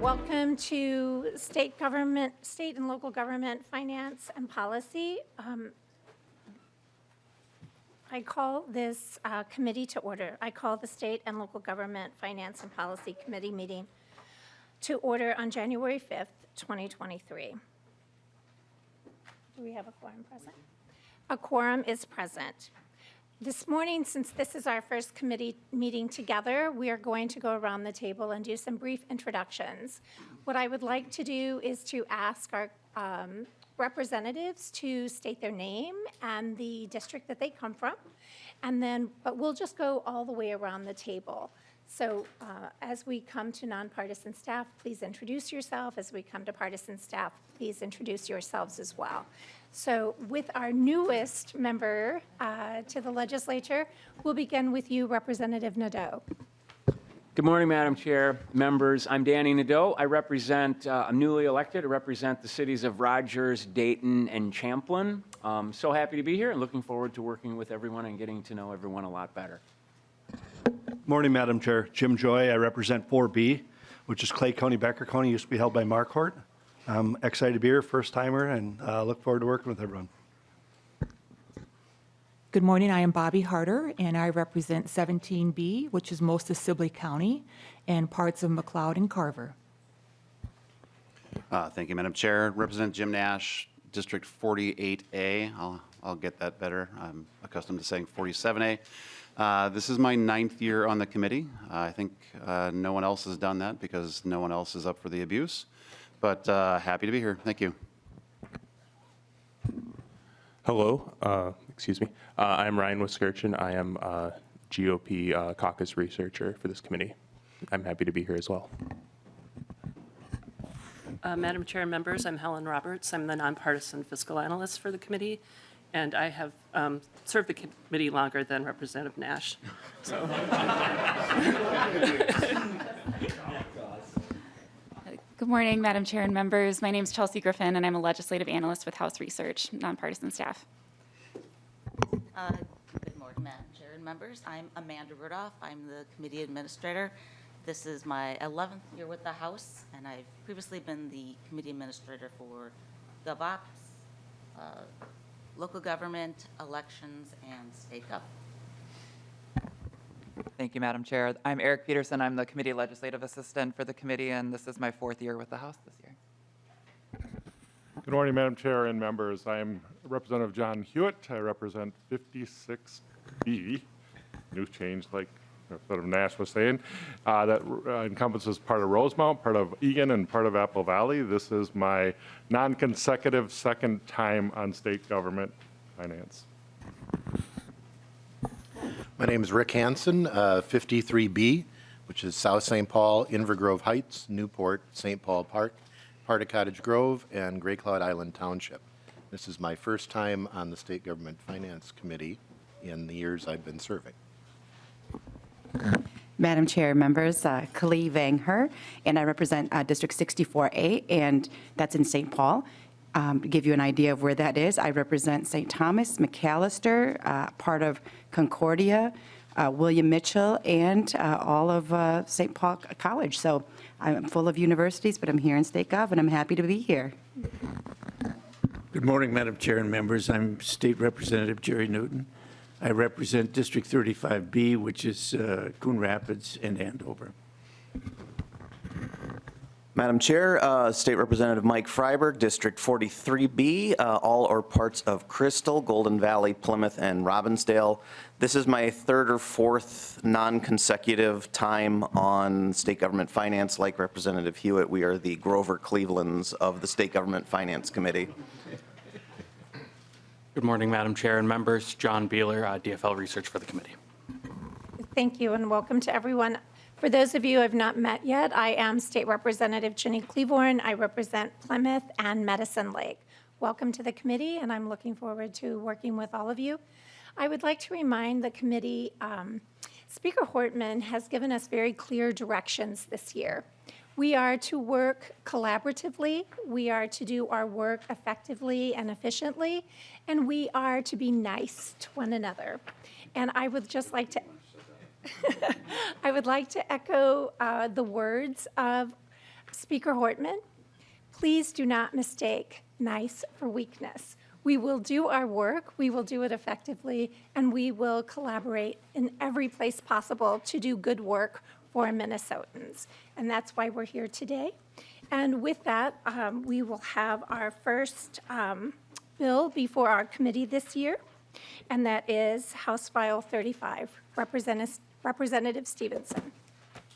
Welcome to state and local government finance and policy. I call this committee to order. I call the State and Local Government Finance and Policy Committee meeting to order on January 5th, 2023. Do we have a quorum present? A quorum is present. This morning, since this is our first committee meeting together, we are going to go around the table and do some brief introductions. What I would like to do is to ask our representatives to state their name and the district that they come from, but we'll just go all the way around the table. So as we come to nonpartisan staff, please introduce yourself. As we come to partisan staff, please introduce yourselves as well. So with our newest member to the legislature, we'll begin with you, Representative Nadeau. Good morning, Madam Chair, members. I'm Danny Nadeau. I'm newly elected. I represent the cities of Rogers, Dayton, and Champlin. So happy to be here and looking forward to working with everyone and getting to know everyone a lot better. Morning, Madam Chair. Jim Joy. I represent 4B, which is Clay County, Becker County, used to be held by Marquardt. I'm excited to be here, first timer, and look forward to working with everyone. Good morning, I am Bobby Harder, and I represent 17B, which is most of Sibley County, and parts of McLeod and Carver. Thank you, Madam Chair. Represent Jim Nash, District 48A. I'll get that better. I'm accustomed to saying 47A. This is my 9th year on the committee. I think no one else has done that because no one else is up for the abuse. But happy to be here. Thank you. Hello, excuse me. I'm Ryan Wiskirchen. I am a GOP caucus researcher for this committee. I'm happy to be here as well. Madam Chair and members, I'm Helen Roberts. I'm the nonpartisan fiscal analyst for the committee, and I have served the committee longer than Representative Nash. So. Good morning, Madam Chair and members. My name is Chelsea Griffin, and I'm a legislative analyst with House Research, nonpartisan staff. Good morning, Madam Chair and members. I'm Amanda Rudolph. I'm the committee administrator. This is my 11th year with the House, and I've previously been the committee administrator for GovOps, local government, elections, and state government. Thank you, Madam Chair. I'm Eric Peterson. I'm the committee legislative assistant for the committee, and this is my 4th year with the House this year. Good morning, Madam Chair and members. I'm Representative John Hewitt. I represent 56B, new change like Representative Nash was saying, that encompasses part of Rosemount, part of Egan, and part of Apple Valley. This is my non-consecutive second time on state government finance. My name is Rick Hansen, 53B, which is South St. Paul, Invergrove Heights, Newport, St. Paul Park, part of Cottage Grove, and Gray Cloud Island Township. This is my first time on the State Government Finance Committee in the years I've been serving. Madam Chair, members, Kali Vangher, and I represent District 64A, and that's in St. Paul. To give you an idea of where that is, I represent St. Thomas, McAllister, part of Concordia, William Mitchell, and all of St. Paul College. So I'm full of universities, but I'm here in State Gov, and I'm happy to be here. Good morning, Madam Chair and members. I'm State Representative Jerry Newton. I represent District 35B, which is Coon Rapids and Andover. Madam Chair, State Representative Mike Freiberg, District 43B, all or parts of Crystal, Golden Valley, Plymouth, and Robbinsdale. This is my 3rd or 4th non-consecutive time on state government finance. Like Representative Hewitt, we are the Grover Clevelands of the State Government Finance Committee. Good morning, Madam Chair and members. John Beeler, DFL Research for the committee. Thank you, and welcome to everyone. For those of you who have not met yet, I am State Representative Ginny Cleavorn. I represent Plymouth and Medicine Lake. Welcome to the committee, and I'm looking forward to working with all of you. I would like to remind the committee, Speaker Hortman has given us very clear directions this year. We are to work collaboratively, we are to do our work effectively and efficiently, and we are to be nice to one another. And I would just like to I would like to echo the words of Speaker Hortman, please do not mistake nice for weakness. We will do our work, we will do it effectively, and we will collaborate in every place possible to do good work for Minnesotans. And that's why we're here today. And with that, we will have our first bill before our committee this year, and that is House File 35, Representative Stephenson.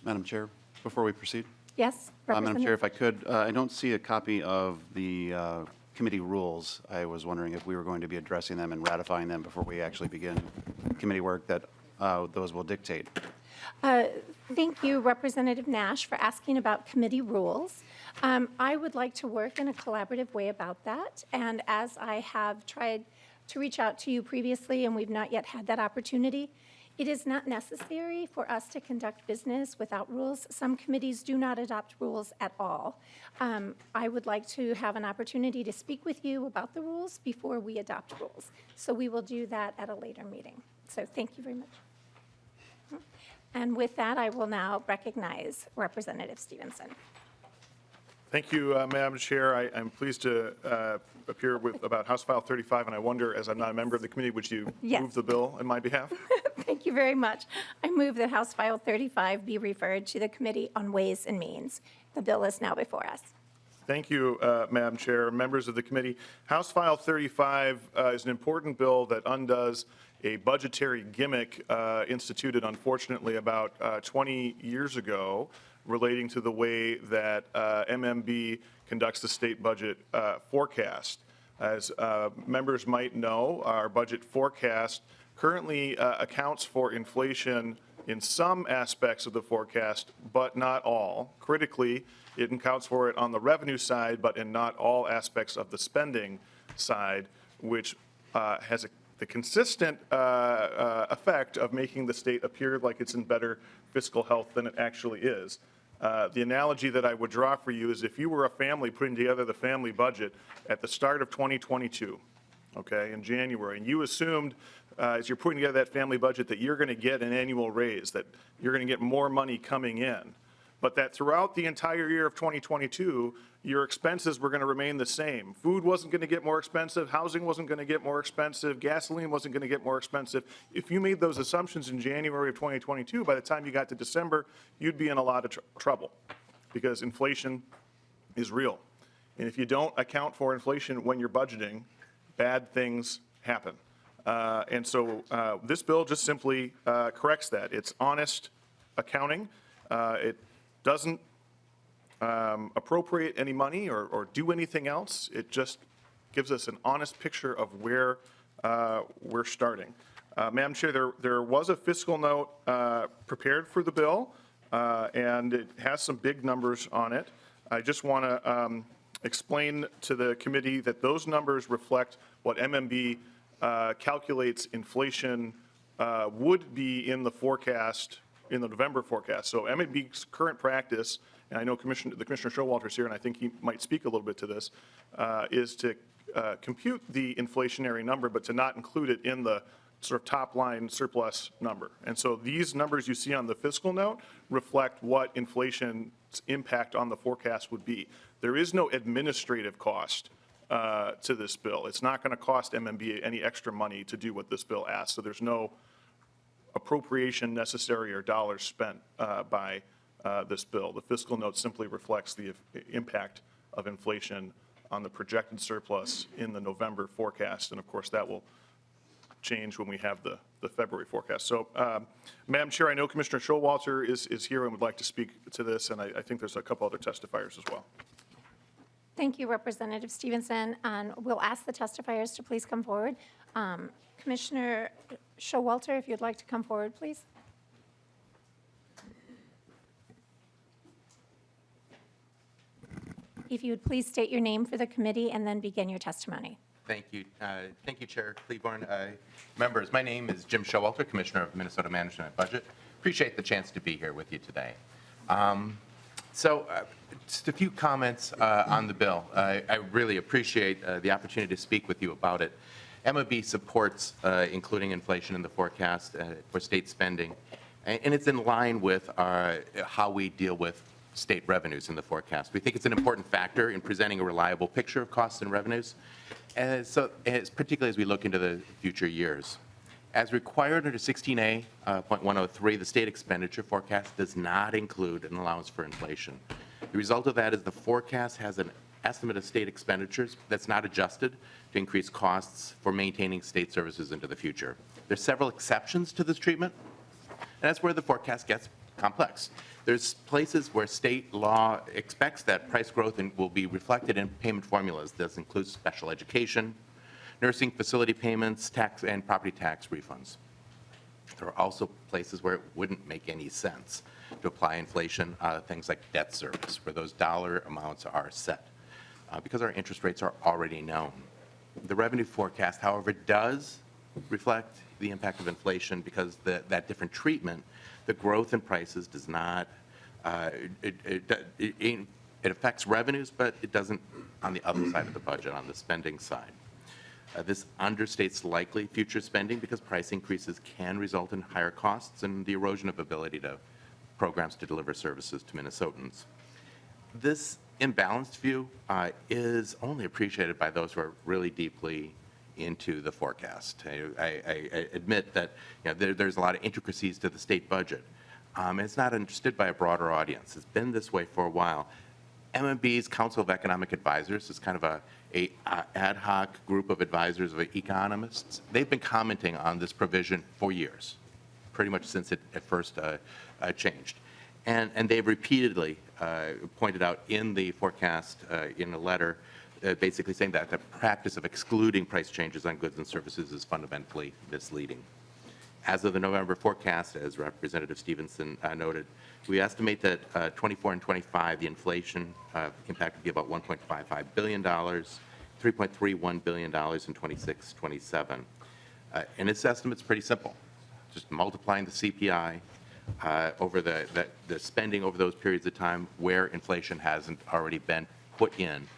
Madam Chair, before we proceed. Yes, Madam Chair, if I could, I don't see a copy of the committee rules. I was wondering if we were going to be addressing them and ratifying them before we actually begin committee work that those will dictate. Thank you, Representative Nash, for asking about committee rules. I would like to work in a collaborative way about that, and as I have tried to reach out to you previously and we've not yet had that opportunity, it is not necessary for us to conduct business without rules. Some committees do not adopt rules at all. I would like to have an opportunity to speak with you about the rules before we adopt rules. So we will do that at a later meeting. So thank you very much. And with that, I will now recognize Representative Stephenson. Thank you, Madam Chair. I'm pleased to appear about House File 35, and I wonder, as I'm not a member of the committee, would you move the bill on my behalf? Thank you very much. I move that House File 35 be referred to the Committee on Ways and Means. The bill is now before us. Thank you, Madam Chair, members of the committee. House File 35 is an important bill that undoes a budgetary gimmick instituted, unfortunately, about 20 years ago relating to the way that MMB conducts the state budget forecast. As members might know, our budget forecast currently accounts for inflation in some aspects of the forecast, but not all. Critically, it accounts for it on the revenue side, but in not all aspects of the spending side, which has the consistent effect of making the state appear like it's in better fiscal health than it actually is. The analogy that I would draw for you is if you were a family putting together the family budget at the start of 2022, okay, in January, and you assumed as you're putting together that family budget that you're going to get an annual raise, that you're going to get more money coming in, but that throughout the entire year of 2022, your expenses were going to remain the same. Food wasn't going to get more expensive, housing wasn't going to get more expensive, gasoline wasn't going to get more expensive. If you made those assumptions in January of 2022, by the time you got to December, you'd be in a lot of trouble because inflation is real. And if you don't account for inflation when you're budgeting, bad things happen. And so this bill just simply corrects that. It's honest accounting. It doesn't appropriate any money or do anything else. It just gives us an honest picture of where we're starting. Madam Chair, there was a fiscal note prepared for the bill, and it has some big numbers on it. I just want to explain to the committee that those numbers reflect what MMB calculates inflation would be in the forecast, in the November forecast. So MMB's current practice, and I know the Commissioner Showalter's here, and I think he might speak a little bit to this, is to compute the inflationary number, but to not include it in the sort of top line surplus number. And so these numbers you see on the fiscal note reflect what inflation's impact on the forecast would be. There is no administrative cost to this bill. It's not going to cost MMB any extra money to do what this bill asks. So there's no appropriation necessary or dollars spent by this bill. The fiscal note simply reflects the impact of inflation on the projected surplus in the November forecast. And of course, that will change when we have the February forecast. So, Madam Chair, I know Commissioner Showalter is here and would like to speak to this, and I think there's a couple other testifiers as well. Thank you, Representative Stephenson. And we'll ask the testifiers to please come forward. Commissioner Showalter, if you'd like to come forward, please. If you would please state your name for the committee and then begin your testimony. Thank you. Thank you, Chair Cleburne. Members, my name is Jim Showalter, Commissioner of Minnesota Management and Budget. Appreciate the chance to be here with you today. Just a few comments on the bill. I really appreciate the opportunity to speak with you about it. MOB supports including inflation in the forecast for state spending, and it's in line with how we deal with state revenues in the forecast. We think it's an important factor in presenting a reliable picture of costs and revenues, and particularly as we look into the future years. As required under 16A.103, the state expenditure forecast does not include an allowance for inflation. The result of that is the forecast has an estimate of state expenditures that's not adjusted to increase costs for maintaining state services into the future. There's several exceptions to this treatment, and that's where the forecast gets complex. There's places where state law expects that price growth will be reflected in payment formulas. This includes special education, nursing facility payments, tax and property tax refunds. There are also places where it wouldn't make any sense to apply inflation, things like debt service, where those dollar amounts are set because our interest rates are already known. The revenue forecast, however, does reflect the impact of inflation because that different treatment, the growth in prices does not, it affects revenues, but it doesn't on the other side of the budget, on the spending side. This understates likely future spending because price increases can result in higher costs and the erosion of ability to programs to deliver services to Minnesotans. This imbalanced view is only appreciated by those who are really deeply into the forecast. I admit that there's a lot of intricacies to the state budget. And it's not understood by a broader audience. It's been this way for a while. MMB's Council of Economic Advisors is kind of a ad hoc group of advisors of economists. They've been commenting on this provision for years, pretty much since it at first changed. And they've repeatedly pointed out in the forecast in a letter basically saying that the practice of excluding price changes on goods and services is fundamentally misleading. As of the November forecast, as Representative Stephenson noted, we estimate that 24 and 25, the inflation impact would be about $1.55 billion, $3.31 billion in 26, 27. And its estimate's pretty simple. Just multiplying the CPI over the spending over those periods of time where inflation hasn't already been put in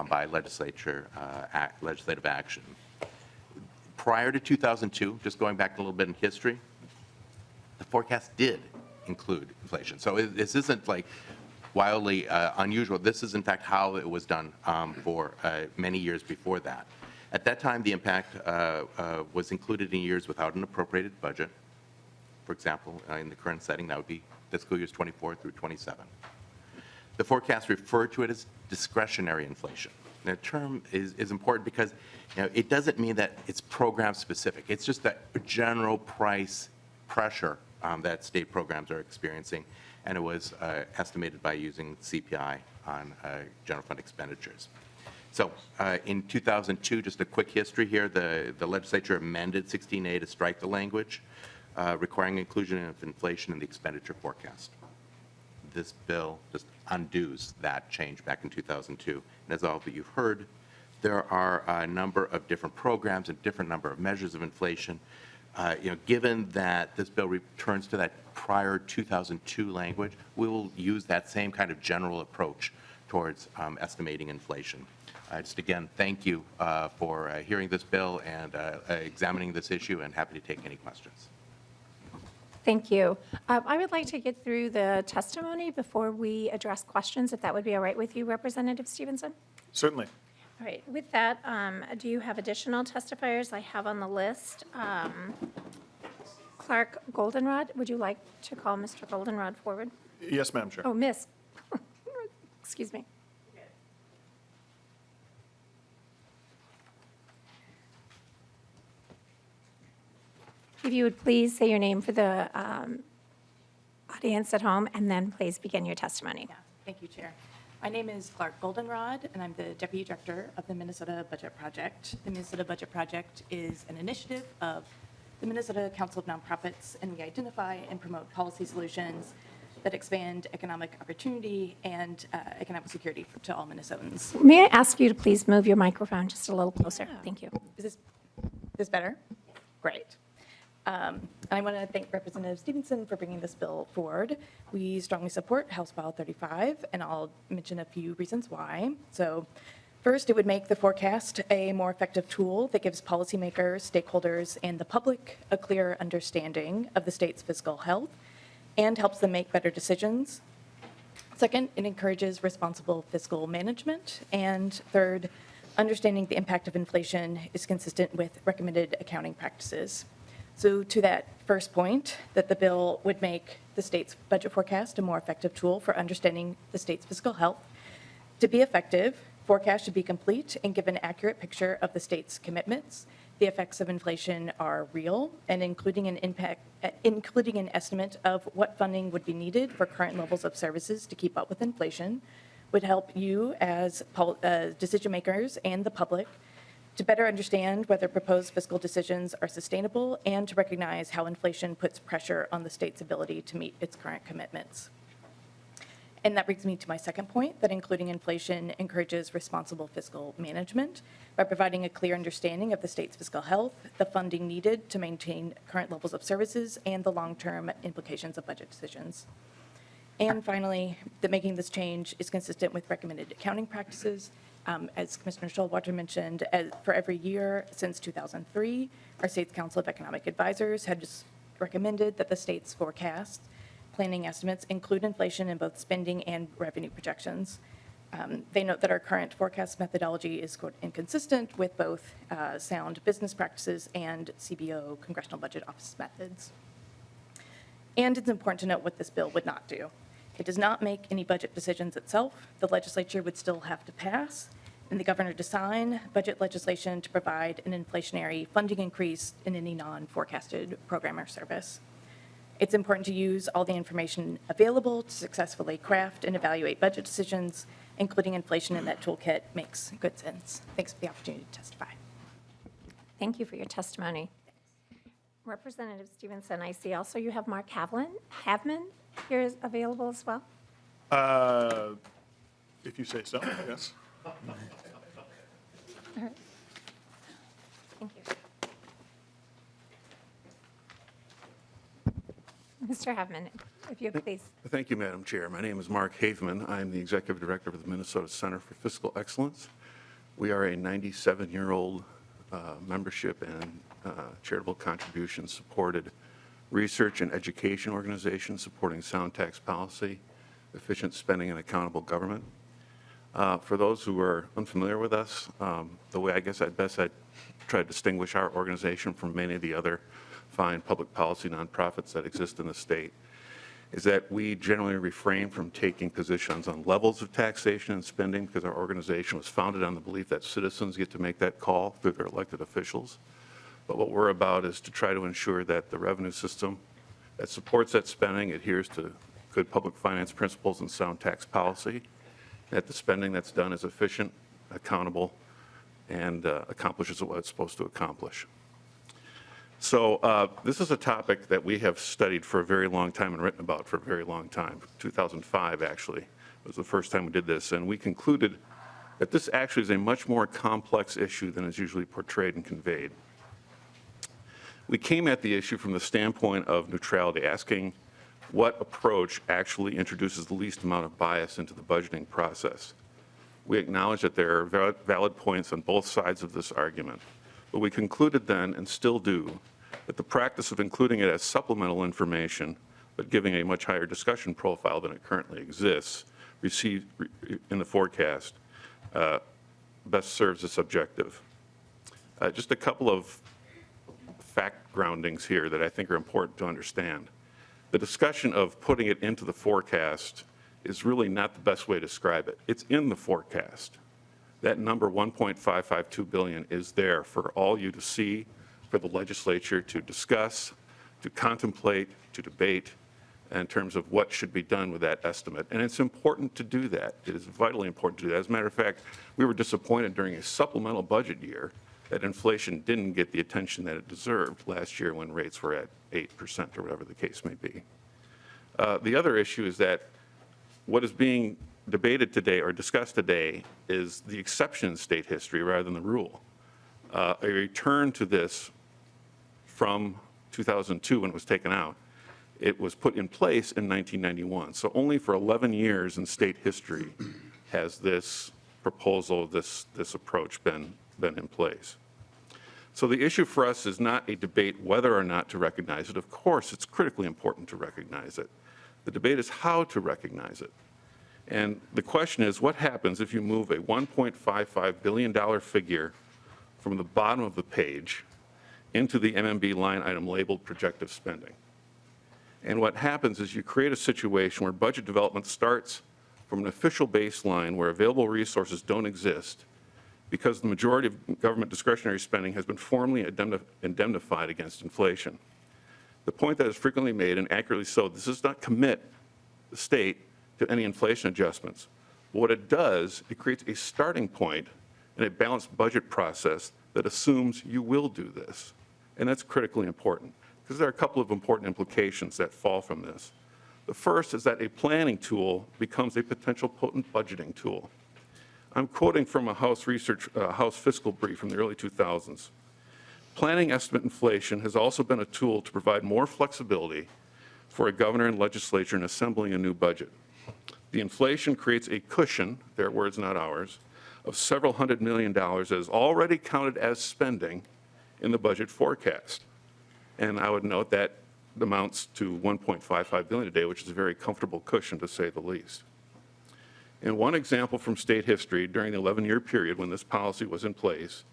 by legislative action. Prior to 2002, just going back a little bit in history, the forecast did include inflation. So this isn't like wildly unusual. This is in fact how it was done for many years before that. At that time, the impact was included in years without an appropriated budget. For example, in the current setting, that would be fiscal years 24 through 27. The forecast referred to it as discretionary inflation. The term is important because it doesn't mean that it's program specific. It's just that general price pressure that state programs are experiencing, and it was estimated by using CPI on general fund expenditures. So in 2002, just a quick history here, the legislature amended 16A to strike the language requiring inclusion of inflation in the expenditure forecast. This bill just undoes that change back in 2002. And as all of you've heard, there are a number of different programs and different number of measures of inflation. Given that this bill returns to that prior 2002 language, we will use that same kind of general approach towards estimating inflation. Just again, thank you for hearing this bill and examining this issue, and happy to take any questions. Thank you. I would like to get through the testimony before we address questions, if that would be all right with you, Representative Stephenson? Certainly. All right. With that, do you have additional testifiers? I have on the list Clark Goldenrod. Would you like to call Mr. Goldenrod forward? Yes, Madam Chair. Oh, Miss. Excuse me. If you would please say your name for the audience at home, and then please begin your testimony. Yeah, thank you, Chair. My name is Clark Goldenrod, and I'm the Deputy Director of the Minnesota Budget Project. The Minnesota Budget Project is an initiative of the Minnesota Council of Nonprofits, and we identify and promote policy solutions that expand economic opportunity and economic security to all Minnesotans. May I ask you to please move your microphone just a little closer? Yeah. Thank you. Is this better? Great. I want to thank Representative Stephenson for bringing this bill forward. We strongly support House File 35, and I'll mention a few reasons why. So first, it would make the forecast a more effective tool that gives policymakers, stakeholders, and the public a clear understanding of the state's fiscal health and helps them make better decisions. Second, it encourages responsible fiscal management. And third, understanding the impact of inflation is consistent with recommended accounting practices. So to that first point, that the bill would make the state's budget forecast a more effective tool for understanding the state's fiscal health. To be effective, forecasts should be complete and give an accurate picture of the state's commitments. The effects of inflation are real, and including an estimate of what funding would be needed for current levels of services to keep up with inflation would help you as decision makers and the public to better understand whether proposed fiscal decisions are sustainable and to recognize how inflation puts pressure on the state's ability to meet its current commitments. And that brings me to my second point, that including inflation encourages responsible fiscal management by providing a clear understanding of the state's fiscal health, the funding needed to maintain current levels of services, and the long-term implications of budget decisions. And finally, that making this change is consistent with recommended accounting practices. As Commissioner Schulwater mentioned, for every year since 2003, our state's Council of Economic Advisors has recommended that the state's forecast planning estimates include inflation in both spending and revenue projections. They note that our current forecast methodology is quote, inconsistent with both sound business practices and CBO, Congressional Budget Office methods. And it's important to note what this bill would not do. It does not make any budget decisions itself. The legislature would still have to pass and the governor to sign budget legislation to provide an inflationary funding increase in any non-forecasted program or service. It's important to use all the information available to successfully craft and evaluate budget decisions, including inflation in that toolkit makes good sense. Thanks for the opportunity to testify. Thank you for your testimony. Representative Stephenson, I see also you have Mark Havman here is available as well. If you say so, yes. All right. Thank you. Mr. Havman, if you please. Thank you, Madam Chair. My name is Mark Haveman. I'm the Executive Director of the Minnesota Center for Fiscal Excellence. We are a 97-year-old membership and charitable contribution supported research and education organization supporting sound tax policy, efficient spending, and accountable government. For those who are unfamiliar with us, the way I guess I'd try to distinguish our organization from many of the other fine public policy nonprofits that exist in the state is that we generally refrain from taking positions on levels of taxation and spending because our organization was founded on the belief that citizens get to make that call through their elected officials. But what we're about is to try to ensure that the revenue system that supports that spending adheres to good public finance principles and sound tax policy, that the spending that's done is efficient, accountable, and accomplishes what it's supposed to accomplish. So this is a topic that we have studied for a very long time and written about for a very long time. 2005, actually, was the first time we did this. And we concluded that this actually is a much more complex issue than is usually portrayed and conveyed. We came at the issue from the standpoint of neutrality, asking what approach actually introduces the least amount of bias into the budgeting process. We acknowledge that there are valid points on both sides of this argument. But we concluded then, and still do, that the practice of including it as supplemental information, but giving a much higher discussion profile than it currently exists, received in the forecast, best serves this objective. Just a couple of fact groundings here that I think are important to understand. The discussion of putting it into the forecast is really not the best way to describe it. It's in the forecast. That number, $1.552 billion, is there for all you to see, for the legislature to discuss, to contemplate, to debate in terms of what should be done with that estimate. And it's important to do that. It is vitally important to do that. As a matter of fact, we were disappointed during a supplemental budget year that inflation didn't get the attention that it deserved last year when rates were at 8% or whatever the case may be. The other issue is that what is being debated today or discussed today is the exception in state history rather than the rule. A return to this from 2002 when it was taken out. It was put in place in 1991. So only for 11 years in state history has this proposal, this approach been in place. So the issue for us is not a debate whether or not to recognize it. Of course, it's critically important to recognize it. The debate is how to recognize it. And the question is, what happens if you move a $1.55 billion figure from the bottom of the page into the MMB line item labeled projected spending? And what happens is you create a situation where budget development starts from an official baseline where available resources don't exist because the majority of government discretionary spending has been formally indemnified against inflation. The point that is frequently made, and accurately so, this does not commit the state to any inflation adjustments. But what it does, it creates a starting point in a balanced budget process that assumes you will do this. And that's critically important because there are a couple of important implications that fall from this. The first is that a planning tool becomes a potential potent budgeting tool. I'm quoting from a House fiscal brief from the early 2000s. Planning estimate inflation has also been a tool to provide more flexibility for a governor and legislature in assembling a new budget. The inflation creates a cushion, their words, not ours, of several $100 million that is already counted as spending in the budget forecast. And I would note that amounts to $1.55 billion today, which is a very comfortable cushion to say the least. In one example from state history, during the 11-year period when this policy was in place,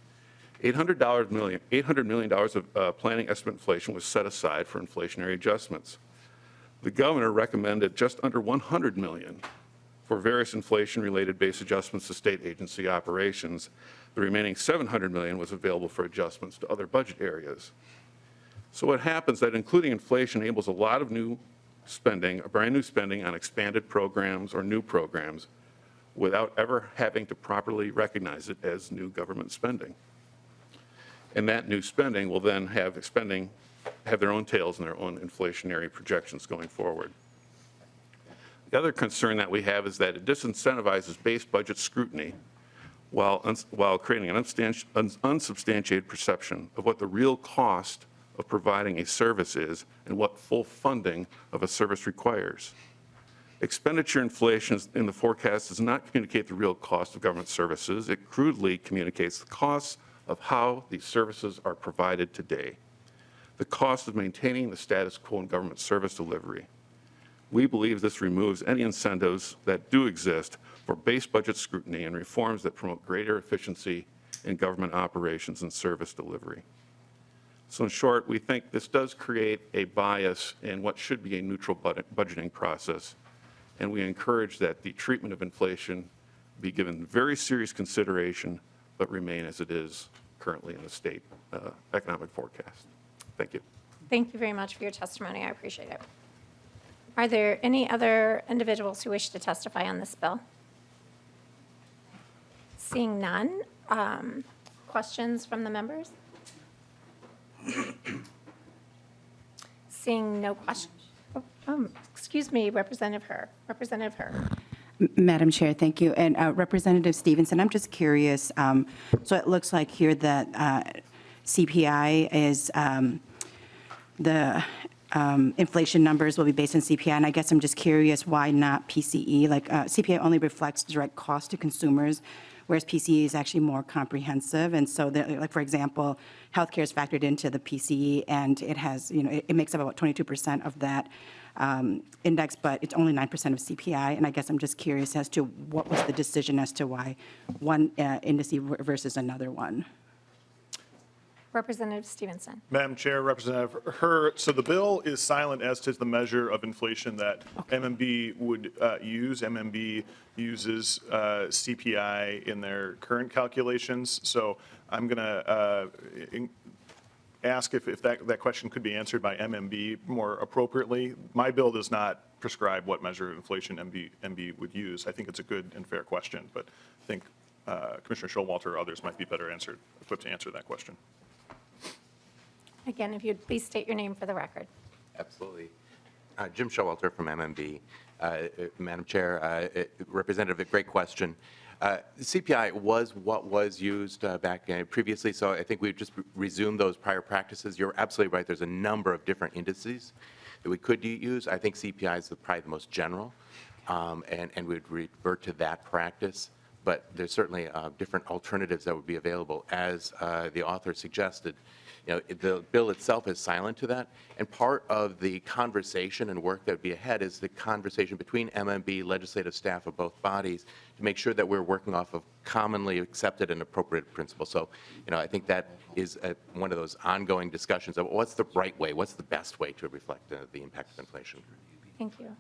$800 million of planning estimate inflation was set aside for inflationary adjustments. The governor recommended just under $100 million for various inflation-related base adjustments to state agency operations. The remaining $700 million was available for adjustments to other budget areas. So what happens is that including inflation enables a lot of new spending, brand new spending on expanded programs or new programs without ever having to properly recognize it as new government spending. And that new spending will then have their own tails and their own inflationary projections going forward. The other concern that we have is that it disincentivizes base budget scrutiny while creating an unsubstantiated perception of what the real cost of providing a service is and what full funding of a service requires. Expenditure inflation in the forecast does not communicate the real cost of government services. It crudely communicates the costs of how these services are provided today, the cost of maintaining the status quo in government service delivery. We believe this removes any incentives that do exist for base budget scrutiny and reforms that promote greater efficiency in government operations and service delivery. So in short, we think this does create a bias in what should be a neutral budgeting process, and we encourage that the treatment of inflation be given very serious consideration, but remain as it is currently in the state economic forecast. Thank you. Thank you very much for your testimony. I appreciate it. Are there any other individuals who wish to testify on this bill? Seeing none, questions from the members? Seeing no questions. Excuse me, Representative Herr. Madam Chair, thank you. And Representative Stephenson, I'm just curious. So it looks like here that CPI is the inflation numbers will be based on CPI, and I guess I'm just curious why not PCE? Like CPI only reflects direct cost to consumers, whereas PCE is actually more comprehensive. And so, like for example, healthcare is factored into the PCE, and it has, it makes up about 22% of that index, but it's only 9% of CPI. And I guess I'm just curious as to what was the decision as to why one indice versus another one. Representative Stephenson. Madam Chair, Representative Herr, so the bill is silent as to the measure of inflation that MMB would use. MMB uses CPI in their current calculations. So I'm going to ask if that question could be answered by MMB more appropriately. My bill does not prescribe what measure of inflation MB would use. I think it's a good and fair question, but I think Commissioner Showalter or others might be better equipped to answer that question. Again, if you'd please state your name for the record. Absolutely. Jim Showalter from MMB. Madam Chair, Representative, a great question. CPI was what was used back previously, so I think we've just resumed those prior practices. You're absolutely right. There's a number of different indices that we could use. I think CPI is probably the most general, and we'd revert to that practice. But there's certainly different alternatives that would be available. As the author suggested, the bill itself is silent to that. And part of the conversation and work that would be ahead is the conversation between MMB, legislative staff of both bodies, to make sure that we're working off of commonly accepted and appropriate principles. So, I think that is one of those ongoing discussions of what's the right way, what's the best way to reflect the impact of inflation. Thank you.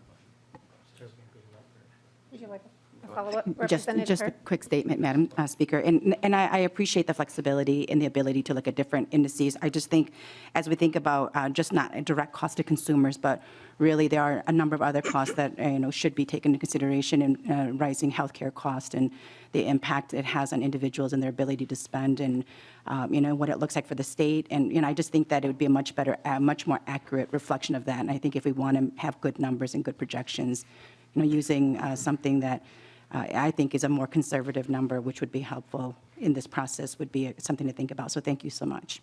Would you like a follow-up, Just Representative a Hurd? quick statement, Madam Speaker, and I appreciate the flexibility and the ability to look at different indices. I just think, as we think about just not a direct cost to consumers, but really there are a number of other costs that should be taken into consideration in rising healthcare cost and the impact it has on individuals and their ability to spend, and what it looks like for the state. And I just think that it would be a much more accurate reflection of that. And I think if we want to have good numbers and good projections, using something that I think is a more conservative number, which would be helpful in this process, would be something to think about. So thank you so much.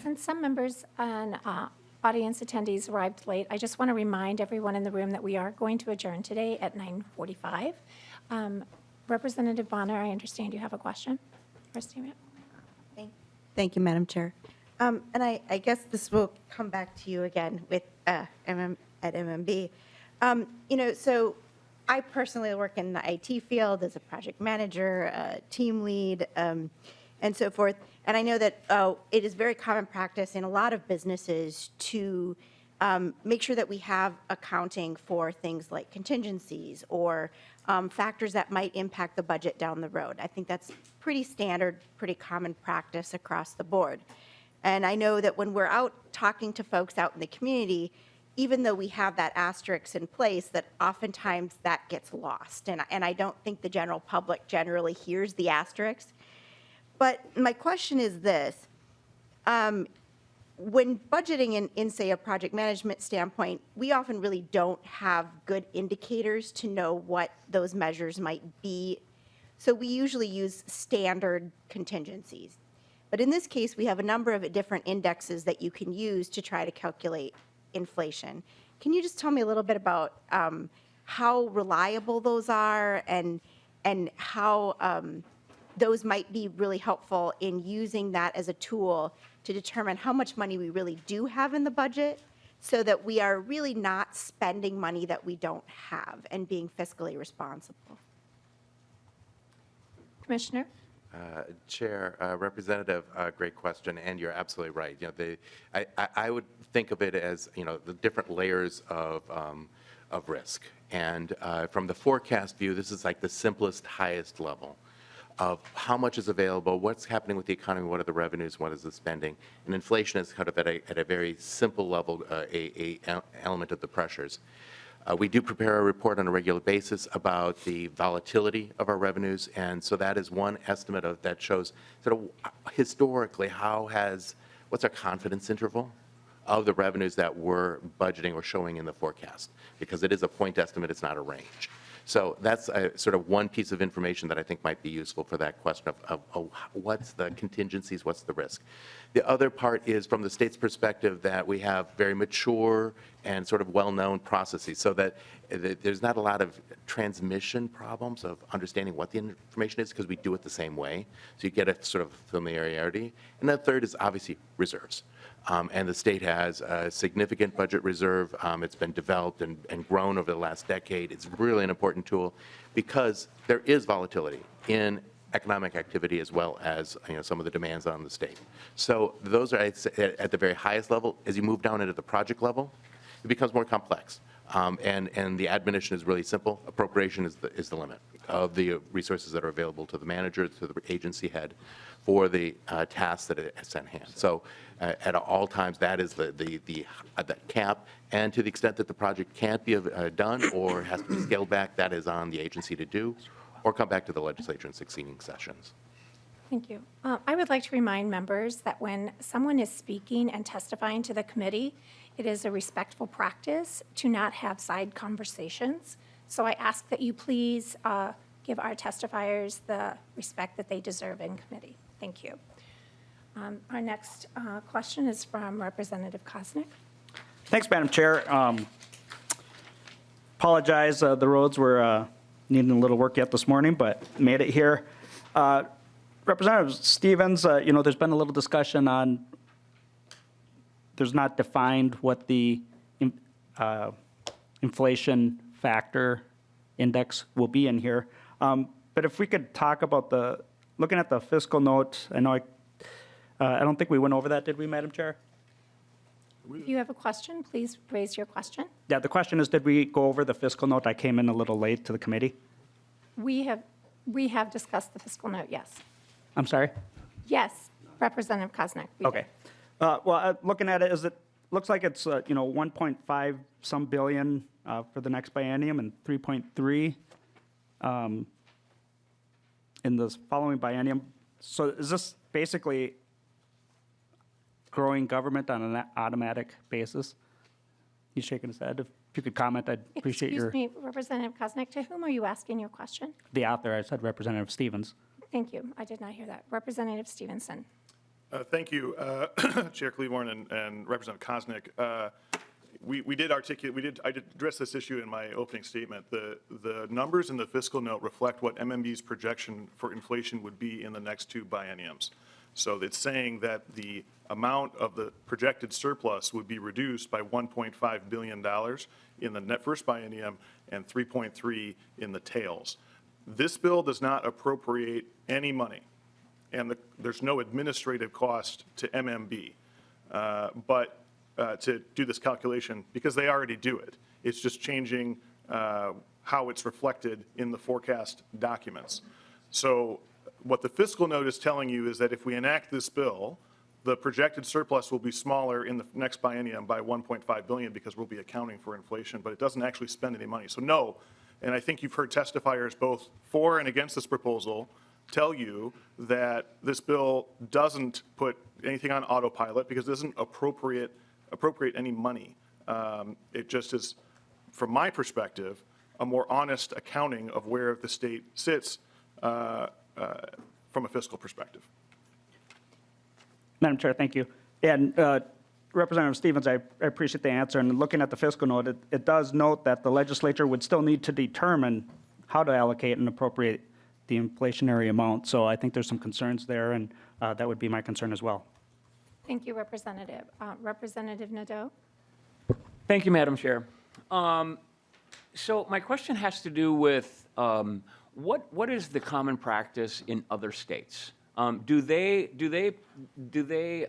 Since some members and audience attendees arrived late, I just want to remind everyone in the room that we are going to adjourn today at 9:45. Representative Bonner, I understand you have a question for statement. Thank you, Madam Chair. And I guess this will come back to you again with at MMB. So I personally work in the IT field as a project manager, team lead, and so forth. And I know that it is very common practice in a lot of businesses to make sure that we have accounting for things like contingencies or factors that might impact the budget down the road. I think that's pretty standard, pretty common practice across the board. And I know that when we're out talking to folks out in the community, even though we have that asterisk in place, that oftentimes that gets lost. And I don't think the general public generally hears the asterisk. But my question is this. When budgeting in, say, a project management standpoint, we often really don't have good indicators to know what those measures might be. So we usually use standard contingencies. But in this case, we have a number of different indexes that you can use to try to calculate inflation. Can you just tell me a little bit about how reliable those are and how those might be really helpful in using that as a tool to determine how much money we really do have in the budget so that we are really not spending money that we don't have and being fiscally responsible? Commissioner? Chair, Representative, great question, and you're absolutely right. I would think of it as the different layers of risk, and from the forecast view, this is like the simplest, highest level of how much is available, what's happening with the economy, what are the revenues, what is the spending, and inflation is kind of at a very simple level, a element of the pressures. We do prepare a report on a regular basis about the volatility of our revenues, and so that is one estimate that shows sort of historically what's our confidence interval of the revenues that we're budgeting or showing in the forecast, because it is a point estimate, it's not a range. So that's sort of one piece of information that I think might be useful for that question of what's the contingencies, what's the risk. The other part is from the state's perspective that we have very mature and sort of well-known processes so that there's not a lot of transmission problems of understanding what the information is because we do it the same way. So you get a sort of familiarity. And the third is obviously reserves. And the state has a significant budget reserve. It's been developed and grown over the last decade. It's really an important tool because there is volatility in economic activity as well as some of the demands on the state. So those are at the very highest level. As you move down into the project level, it becomes more complex. And the admonition is really simple. Appropriation is the limit of the resources that are available to the manager, to the agency head for the tasks that it's at hand. So at all times, that is the cap. And to the extent that the project can't be done or has to be scaled back, that is on the agency to do, or come back to the legislature in succeeding sessions. Thank you. I would like to remind members that when someone is speaking and testifying to the committee, it is a respectful practice to not have side conversations. So I ask that you please give our testifiers the respect that they deserve in committee. Thank you. Our next question is from Representative Kosnick. Thanks, Madam Chair. Apologize, the roads were needing a little work yet this morning, but made it here. Representative Stevens, there's been a little discussion on, there's not defined what the inflation factor index will be in here. But if we could talk about looking at the fiscal note, I know I don't think we went over that, did we, Madam Chair? If you have a question, please raise your question. Yeah, the question is, did we go over the fiscal note? I came in a little late to the committee. We have discussed the fiscal note, yes. I'm sorry? Yes, Representative Koznick. we Okay. Looking at it, looks like it's, 1.5 some billion for the next biennium and 3.3 in the following biennium. So is this basically growing government on an automatic basis? He's shaking his head. If you could comment, I'd appreciate Excuse me, Representative Koznick, to whom are you asking your question? the author. I said Representative Stevens. Thank you. I did not hear that. Representative Stephenson. Thank you, Chair Cleavorn and Representative Koznick. I did address this issue in my opening statement. The numbers in the fiscal note reflect what MMB's projection for inflation would be in the next two bienniums. So it's saying that the amount of the projected surplus would be reduced by $1.5 billion in the net first biennium and 3.3 in the tails. This bill does not appropriate any money, and there's no administrative cost to MMB. But to do this calculation, because they already do it, it's just changing how it's reflected in the forecast documents. So what the fiscal note is telling you is that if we enact this bill, the projected surplus will be smaller in the next biennium by 1.5 billion because we'll be accounting for inflation, but it doesn't actually spend any money. So no, and I think you've heard testifiers both for and against this proposal tell you that this bill doesn't put anything on autopilot because it doesn't appropriate any money. It just is, from my perspective, a more honest accounting of where the state sits from a fiscal perspective. Madam Chair, thank you. And Representative Stevens, I appreciate the answer. And looking at the fiscal note, it does note that the legislature would still need to determine how to allocate and appropriate the inflationary amount. So I think there's some concerns there, and that would be my concern as well. Thank you, Representative. Representative Nadeau? Thank you, Madam Chair. So my question has to do with what is the common practice in other states? Do they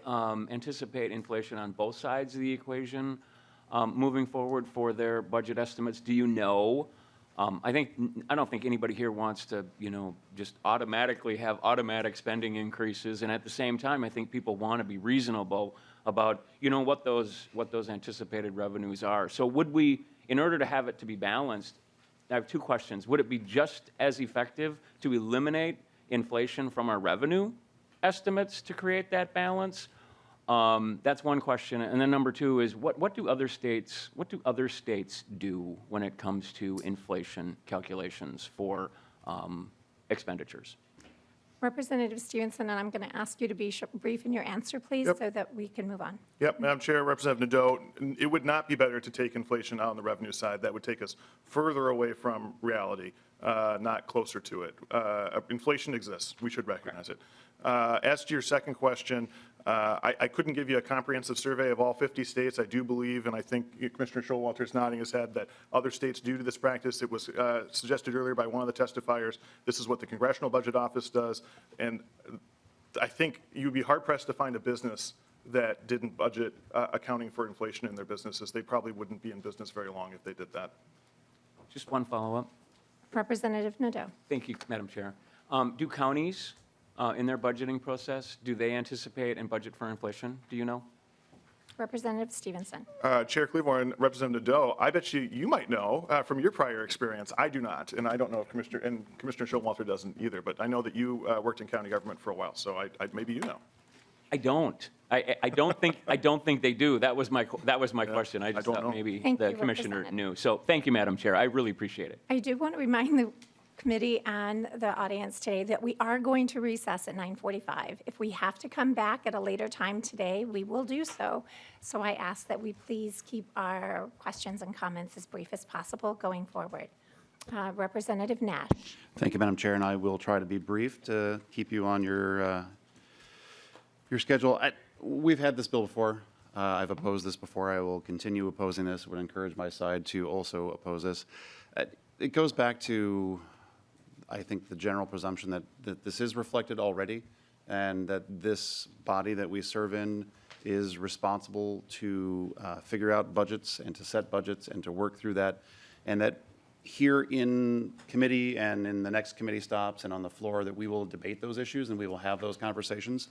anticipate inflation on both sides of the equation moving forward for their budget estimates? Do you know? I don't think anybody here wants to, just automatically have automatic spending increases, and at the same time, I think people want to be reasonable about, what those anticipated revenues are. So would we, in order to have it to be balanced, I have two questions. Would it be just as effective to eliminate inflation from our revenue estimates to create that balance? That's one question. And then number two is what do other states do when it comes to inflation calculations for expenditures? Representative Stephenson, and I'm going to ask you to be brief in your answer, please, Yep. so that we can move on. Yep, Madam Chair, Representative Nadeau, it would not be better to take inflation out on the revenue side. That would take us further away from reality, not closer to it. Inflation exists. We should recognize it. As to your second question, I couldn't give you a comprehensive survey of all 50 states. I do believe, and I think Commissioner Showalter is nodding his head, that other states do this practice. It was suggested earlier by one of the testifiers. This is what the Congressional Budget Office does. And I think you'd be hard-pressed to find a business that didn't budget accounting for inflation in their businesses. They probably wouldn't be in business very long if they did that. Just one follow-up. Representative Nadeau. Thank you, Madam Chair. Do counties, in their budgeting process, do they anticipate and budget for inflation? Do you know? Representative Stephenson. Chair Cleavorn, Representative Nadeau, I bet you might know from your prior experience. I do not, and I don't know if Commissioner Showalter doesn't either, but I know that you worked in county government for a while, so maybe you know. I don't. I don't think they do. That was my question. I just thought maybe Thank the you, commissioner Representative. knew. So thank you, Madam Chair. I really appreciate it. I do want to remind the committee and the audience today that we are going to recess at 9:45. If we have to come back at a later time today, we will do so. So I ask that we please keep our questions and comments as brief as possible going forward. Representative Nash. Thank you, Madam Chair, and I will try to be brief to keep you on your schedule. We've had this bill before. I've opposed this before. I will continue opposing this. Would encourage my side to also oppose this. It goes back to, I think, the general presumption that this is reflected already, and that this body that we serve in is responsible to figure out budgets and to set budgets and to work through that, and that here in committee and in the next committee stops and on the floor that we will debate those issues and we will have those conversations.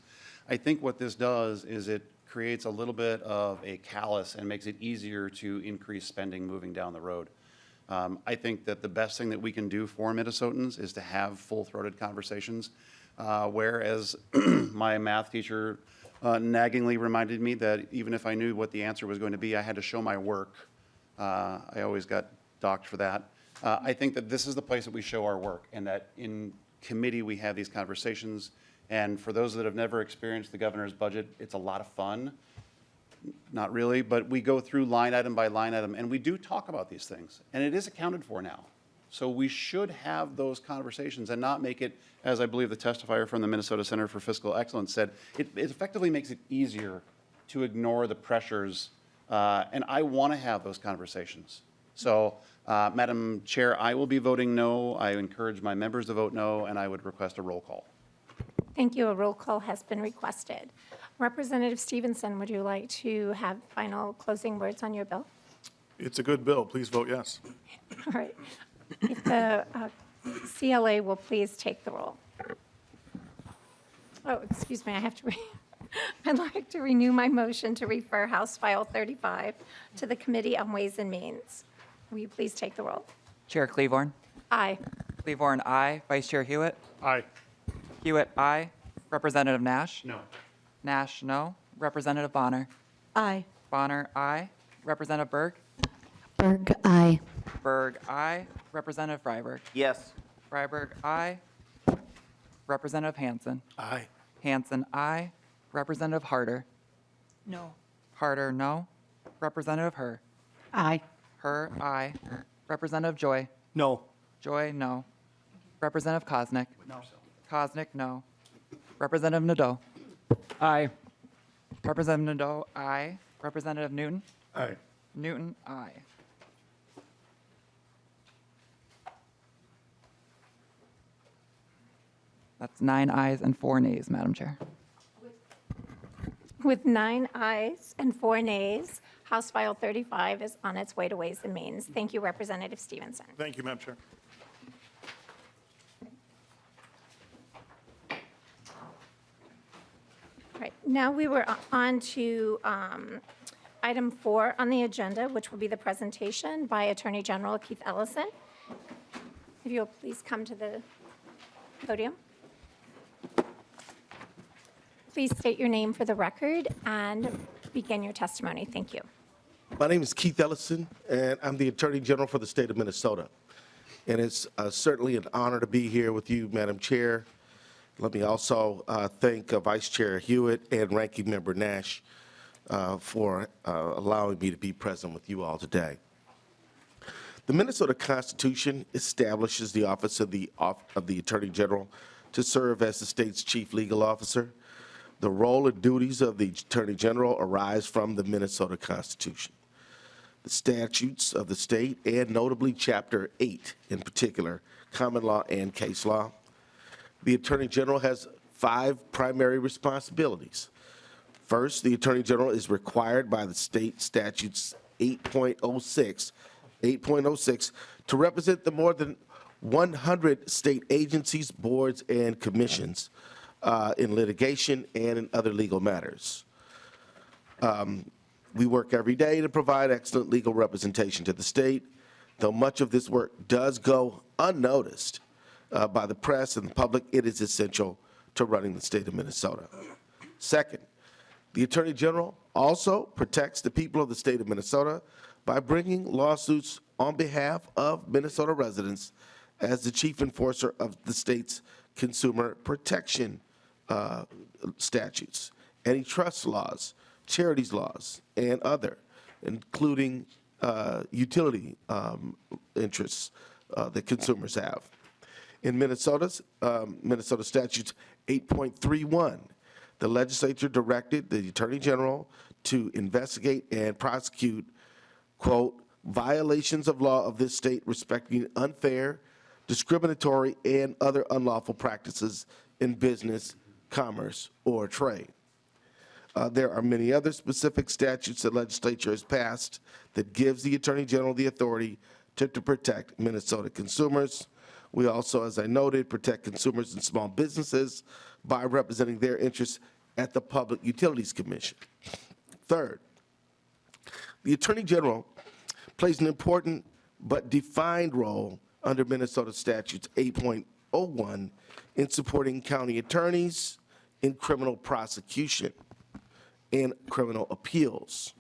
I think what this does is it creates a little bit of a callus and makes it easier to increase spending moving down the road. I think that the best thing that we can do for Minnesotans is to have full-throated conversations, whereas my math teacher naggingly reminded me that even if I knew what the answer was going to be, I had to show my work. I always got docked for that. I think that this is the place that we show our work, and that in committee we have these conversations. And for those that have never experienced the governor's budget, it's a lot of fun. Not really, but we go through line item by line item, and we do talk about these things, and it is accounted for now. So we should have those conversations and not make it, as I believe the testifier from the Minnesota Center for Fiscal Excellence said, it effectively makes it easier to ignore the pressures, and I want to have those conversations. So, Madam Chair, I will be voting no. I encourage my members to vote no, and I would request a roll call. Thank you. A roll call has been requested. Representative Stephenson, would you like to have final closing words on your bill? It's a good bill. Please vote yes. All right. If the CLA will please take the roll. Oh, excuse me, I have to I'd like to renew my motion to refer House File 35 to the Committee on Ways and Means. Will you please take the roll? Chair Cleavorn. Aye. Cleavorn, aye. Vice Chair Hewitt. Aye. Hewitt, aye. Representative Nash. No. Nash, no. Representative Bonner. Aye. Bonner, aye. Representative Berg. Berg, aye. Berg, aye. Representative Freiberg. Yes. Freiberg, aye. Representative Hansen. Aye. Hansen, aye. Representative Harder. No. Harder, no. Representative Herr. Aye. Herr, aye. Representative Joy. No. Joy, no. Representative Kosnick. No. Kosnick, no. Representative Nadeau. Aye. Representative Nadeau, aye. Representative Newton. Aye. Newton, aye. That's 9 ayes and 4 nays, Madam Chair. With 9 ayes and 4 nays, House File 35 is on its way to Ways and Means. Thank you, Representative Stephenson. Thank you, Madam Chair. All right, now we were on to item 4 on the agenda, which will be the presentation by Attorney General Keith Ellison. If you'll please come to the podium. Please state your name for the record and begin your testimony. Thank you. My name is Keith Ellison, and I'm the Attorney General for the state of Minnesota. And it's certainly an honor to be here with you, Madam Chair. Let me also thank Vice Chair Hewitt and Ranking Member Nash for allowing me to be present with you all today. The Minnesota Constitution establishes the office of the Attorney General to serve as the state's chief legal officer. The role and duties of the Attorney General arise from the Minnesota Constitution, the statutes of the state, and notably Chapter 8 in particular, common law and case law. The Attorney General has 5 primary responsibilities. First, the Attorney General is required by the state statutes 8.06 to represent the more than 100 state agencies, boards, and commissions in litigation and in other legal matters. We work every day to provide excellent legal representation to the state, though much of this work does go unnoticed by the press and the public. It is essential to running the state of Minnesota. Second, the Attorney General also protects the people of the state of Minnesota by bringing lawsuits on behalf of Minnesota residents as the chief enforcer of the state's consumer protection statutes, antitrust laws, charities laws, and other, including utility interests that consumers have. In Minnesota Statutes 8.31, the legislature directed the Attorney General to investigate and prosecute, quote, violations of law of this state respecting unfair, discriminatory, and other unlawful practices in business, commerce, or trade. There are many other specific statutes the legislature has passed that gives the Attorney General the authority to protect Minnesota consumers. We also, as I noted, protect consumers and small businesses by representing their interests at the Public Utilities Commission. Third, the Attorney General plays an important but defined role under Minnesota Statutes 8.01 in supporting county attorneys in criminal prosecution and criminal appeals.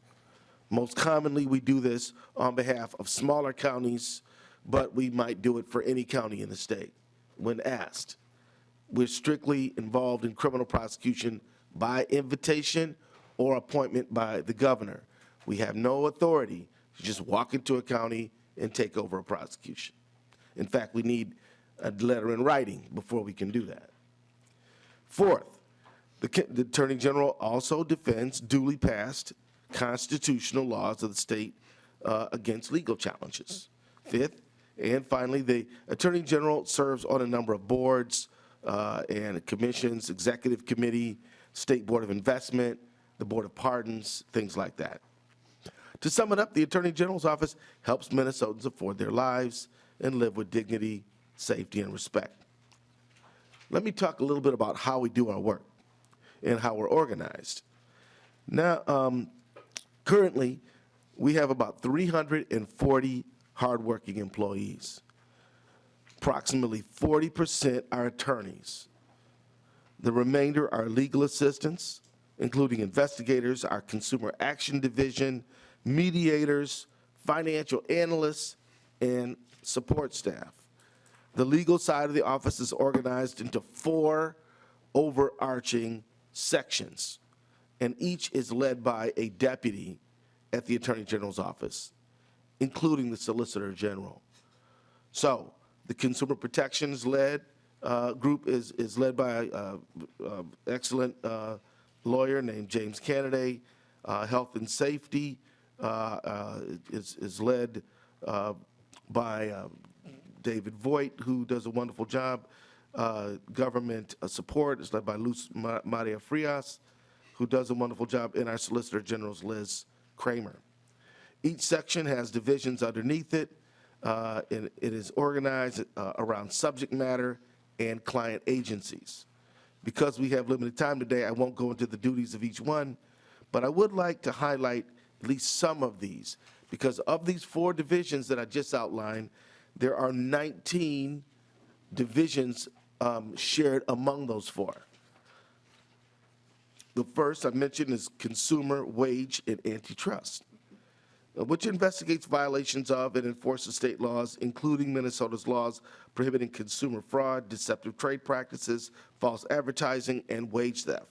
Most commonly, we do this on behalf of smaller counties, but we might do it for any county in the state when asked. We're strictly involved in criminal prosecution by invitation or appointment by the governor. We have no authority to just walk into a county and take over a prosecution. In fact, we need a letter in writing before we can do that. Fourth, the Attorney General also defends duly passed constitutional laws of the state against legal challenges. Fifth, and finally, the Attorney General serves on a number of boards and commissions, executive committee, State Board of Investment, the Board of Pardons, things like that. To sum it up, the Attorney General's office helps Minnesotans afford their lives and live with dignity, safety, and respect. Let me talk a little bit about how we do our work and how we're organized. Now, currently, we have about 340 hardworking employees. Approximately 40% are attorneys. The remainder are legal assistants, including investigators, our consumer action division, mediators, financial analysts, and support staff. The legal side of the office is organized into 4 overarching sections, and each is led by a deputy at the Attorney General's office, including the Solicitor General. So the Consumer Protections group is led by an excellent lawyer named James Kennedy. Health and Safety is led by David Voigt, who does a wonderful job. Government support is led by Luz Maria Frias, who does a wonderful job, and our Solicitor General's Liz Kramer. Each section has divisions underneath it, and it is organized around subject matter and client agencies. Because we have limited time today, I won't go into the duties of each one, but I would like to highlight at least some of these, because of these 4 divisions that I just outlined, there are 19 divisions shared among those 4. The first I mentioned is Consumer, Wage, and Antitrust, which investigates violations of and enforces state laws, including Minnesota's laws prohibiting consumer fraud, deceptive trade practices, false advertising, and wage theft.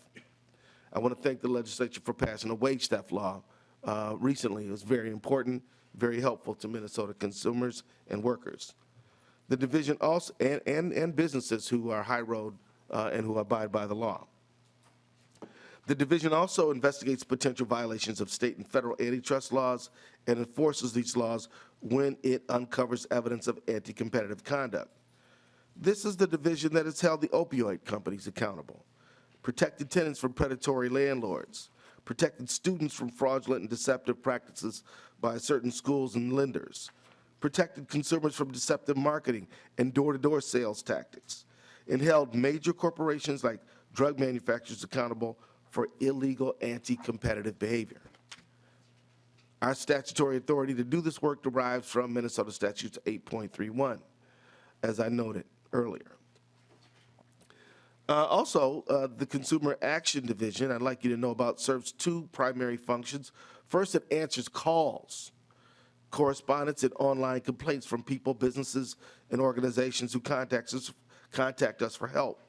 I want to thank the legislature for passing a wage theft law recently. It was very important, very helpful to Minnesota consumers and workers. The division also, and businesses who are high road and who abide by the law. The division also investigates potential violations of state and federal antitrust laws and enforces these laws when it uncovers evidence of anti-competitive conduct. This is the division that has held the opioid companies accountable, protected tenants from predatory landlords, protected students from fraudulent and deceptive practices by certain schools and lenders, protected consumers from deceptive marketing and door-to-door sales tactics, and held major corporations like drug manufacturers accountable for illegal anti-competitive behavior. Our statutory authority to do this work derives from Minnesota Statutes 8.31, as I noted earlier. Also, the Consumer Action Division, I'd like you to know about, serves 2 primary functions. First, it answers calls, correspondence, and online complaints from people, businesses, and organizations who contact us for help.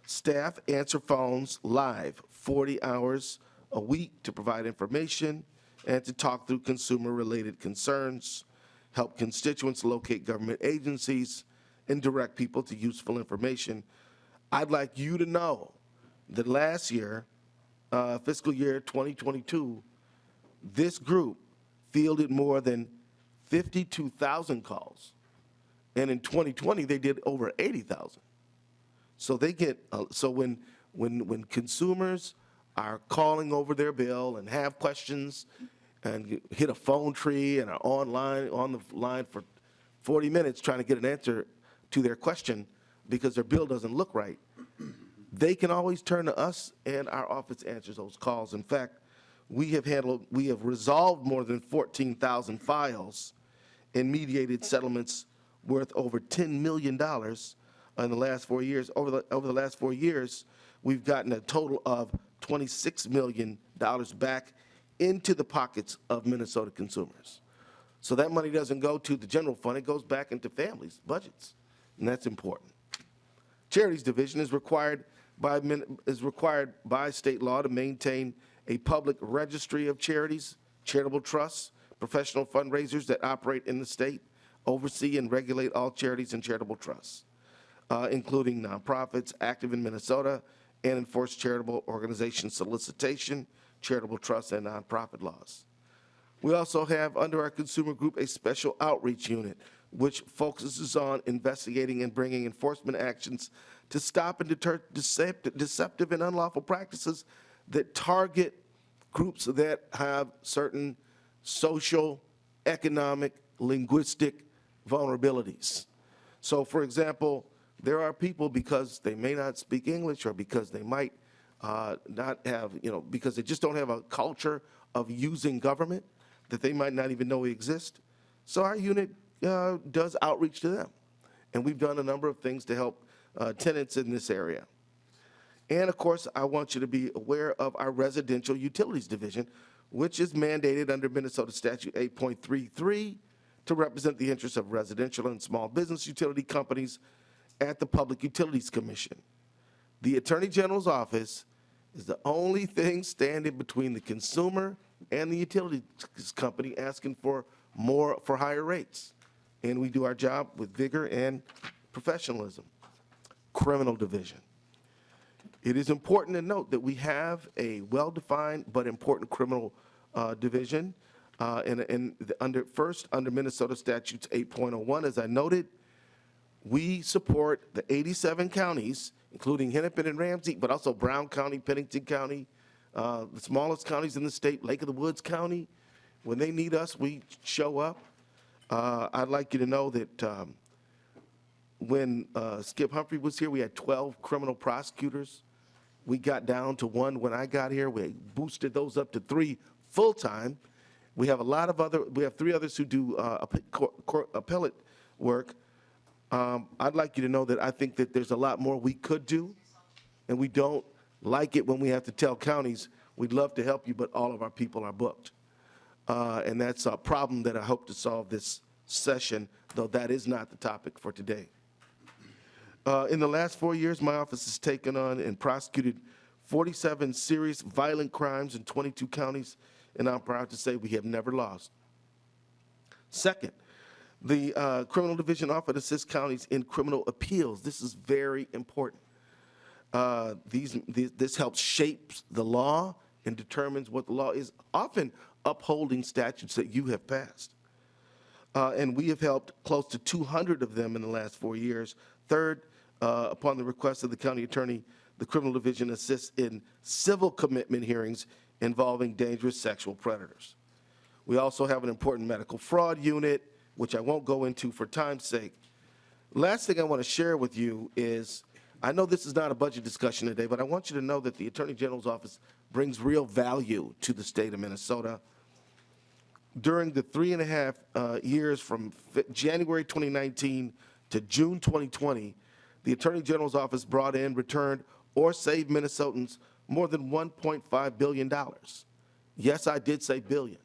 Staff answer phones live 40 hours a week to provide information and to talk through consumer-related concerns. help constituents locate government agencies, and direct people to useful information. I'd like you to know that last year, fiscal year 2022, this group fielded more than 52,000 calls. And in 2020, they did over 80,000. So they get, so when consumers are calling over their bill and have questions and hit a phone tree and are on the line for 40 minutes trying to get an answer to their question because their bill doesn't look right, they can always turn to us, and our office answers those calls. In fact, we have resolved more than 14,000 files and mediated settlements worth over $10 million in the last 4 years. Over the last 4 years, we've gotten a total of $26 million back into the pockets of Minnesota consumers. So that money doesn't go to the general fund, it goes back into families' budgets, and that's important. Charities Division is required by state law to maintain a public registry of charities, charitable trusts, professional fundraisers that operate in the state, oversee and regulate all charities and charitable trusts, including nonprofits active in Minnesota, and enforce charitable organization solicitation, charitable trusts, and nonprofit laws. We also have under our consumer group a special outreach unit, which focuses on investigating and bringing enforcement actions to stop and deter deceptive and unlawful practices that target groups that have certain social, economic, linguistic vulnerabilities. So, for example, there are people, because they may not speak English or because they might not have, because they just don't have a culture of using government, that they might not even know exist. So our unit does outreach to them. And we've done a number of things to help tenants in this area. And of course, I want you to be aware of our Residential Utilities Division, which is mandated under Minnesota Statute 8.33 to represent the interests of residential and small business utility companies at the Public Utilities Commission. The Attorney General's office is the only thing standing between the consumer and the utility company asking for higher rates. And we do our job with vigor and professionalism. Criminal Division. It is important to note that we have a well-defined but important criminal division. Under Minnesota Statutes 8.01, as I noted, we support the 87 counties, including Hennepin and Ramsey, but also Brown County, Pennington County, the smallest counties in the state, Lake of the Woods County. When they need us, we show up. I'd like you to know that when Skip Humphrey was here, we had 12 criminal prosecutors. We got down to 1 when I got here. We boosted those up to 3 full-time. We have 3 others who do appellate work. I'd like you to know that I think that there's a lot more we could do, and we don't like it when we have to tell counties, we'd love to help you, but all of our people are booked. And that's a problem that I hope to solve this session, though that is not the topic for today. In the last 4 years, my office has taken on and prosecuted 47 serious violent crimes in 22 counties, and I'm proud to say we have never lost. Second, the Criminal Division often assists counties in criminal appeals. This is very important. This helps shape the law and determines what the law is, often upholding statutes that you have passed. And we have helped close to 200 of them in the last 4 years. Third, upon the request of the county attorney, the Criminal Division assists in civil commitment hearings involving dangerous sexual predators. We also have an important medical fraud unit, which I won't go into for time's sake. Last thing I want to share with you is, I know this is not a budget discussion today, but I want you to know that the Attorney General's office brings real value to the state of Minnesota. During the 3.5 years from January 2019 to June 2020, the Attorney General's office brought in, returned, or saved Minnesotans more than $1.5 billion. Yes, I did say billion.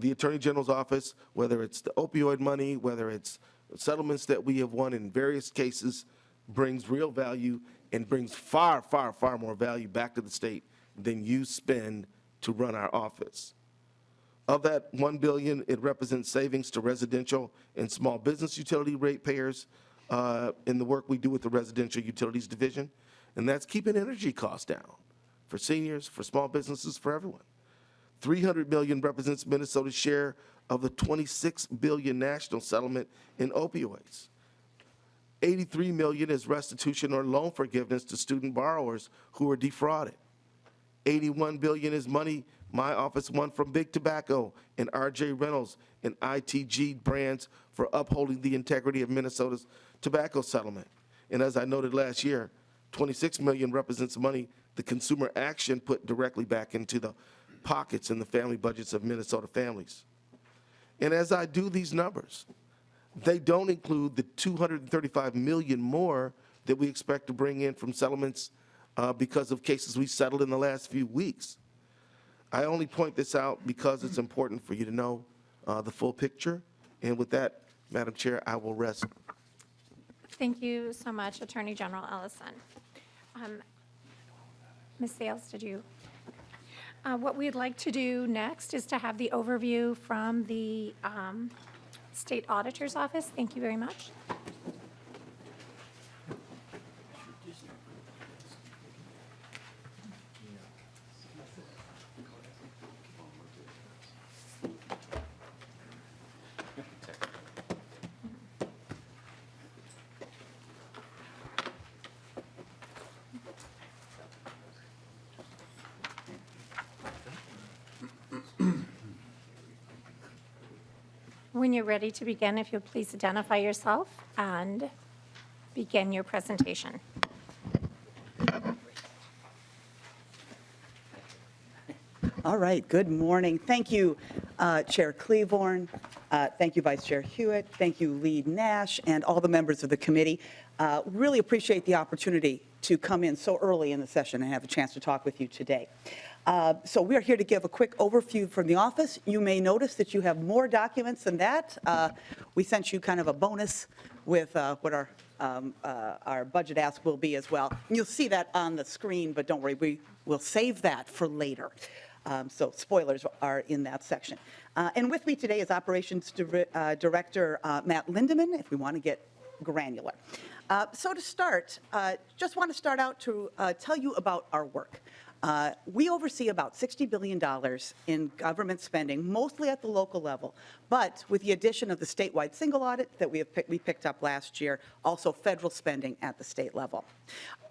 The Attorney General's office, whether it's the opioid money, whether it's settlements that we have won in various cases, brings real value and brings far, far, far more value back to the state than you spend to run our office. Of that $1 billion, it represents savings to residential and small business utility ratepayers in the work we do with the Residential Utilities Division, and that's keeping energy costs down for seniors, for small businesses, for everyone. $300 million represents Minnesota's share of the $26 billion national settlement in opioids. $83 million is restitution or loan forgiveness to student borrowers who were defrauded. $81 billion is money my office won from Big Tobacco and R.J. Reynolds and ITG brands for upholding the integrity of Minnesota's tobacco settlement. And as I noted last year, $26 million represents money the Consumer Action put directly back into the pockets and the family budgets of Minnesota families. And as I do these numbers, they don't include the $235 million more that we expect to bring in from settlements because of cases we settled in the last few weeks. I only point this out because it's important for you to know the full picture. And with that, Madam Chair, I will rest. Thank you so much, Attorney General Ellison. Ms. Sales, did you? What we'd like to do next is to have the overview from the State Auditor's Office. Thank you very much. When you're ready to begin, if you'll please identify yourself and begin your presentation. All right, good morning. Thank you, Chair Cleavorn. Thank you, Vice Chair Hewitt. Thank you, Lead Nash, and all the members of the committee. Really appreciate the opportunity to come in so early in the session and have a chance to talk with you today. So we are here to give a quick overview from the office. You may notice that you have more documents than that. We sent you kind of a bonus with what our budget ask will be as well. And you'll see that on the screen, but don't worry, we will save that for later. So spoilers are in that section. And with me today is Operations Director Matt Lindeman, if we want to get granular. So to start, just want to start out to tell you about our work. We oversee about $60 billion in government spending, mostly at the local level, but with the addition of the statewide single audit that we picked up last year, also federal spending at the state level.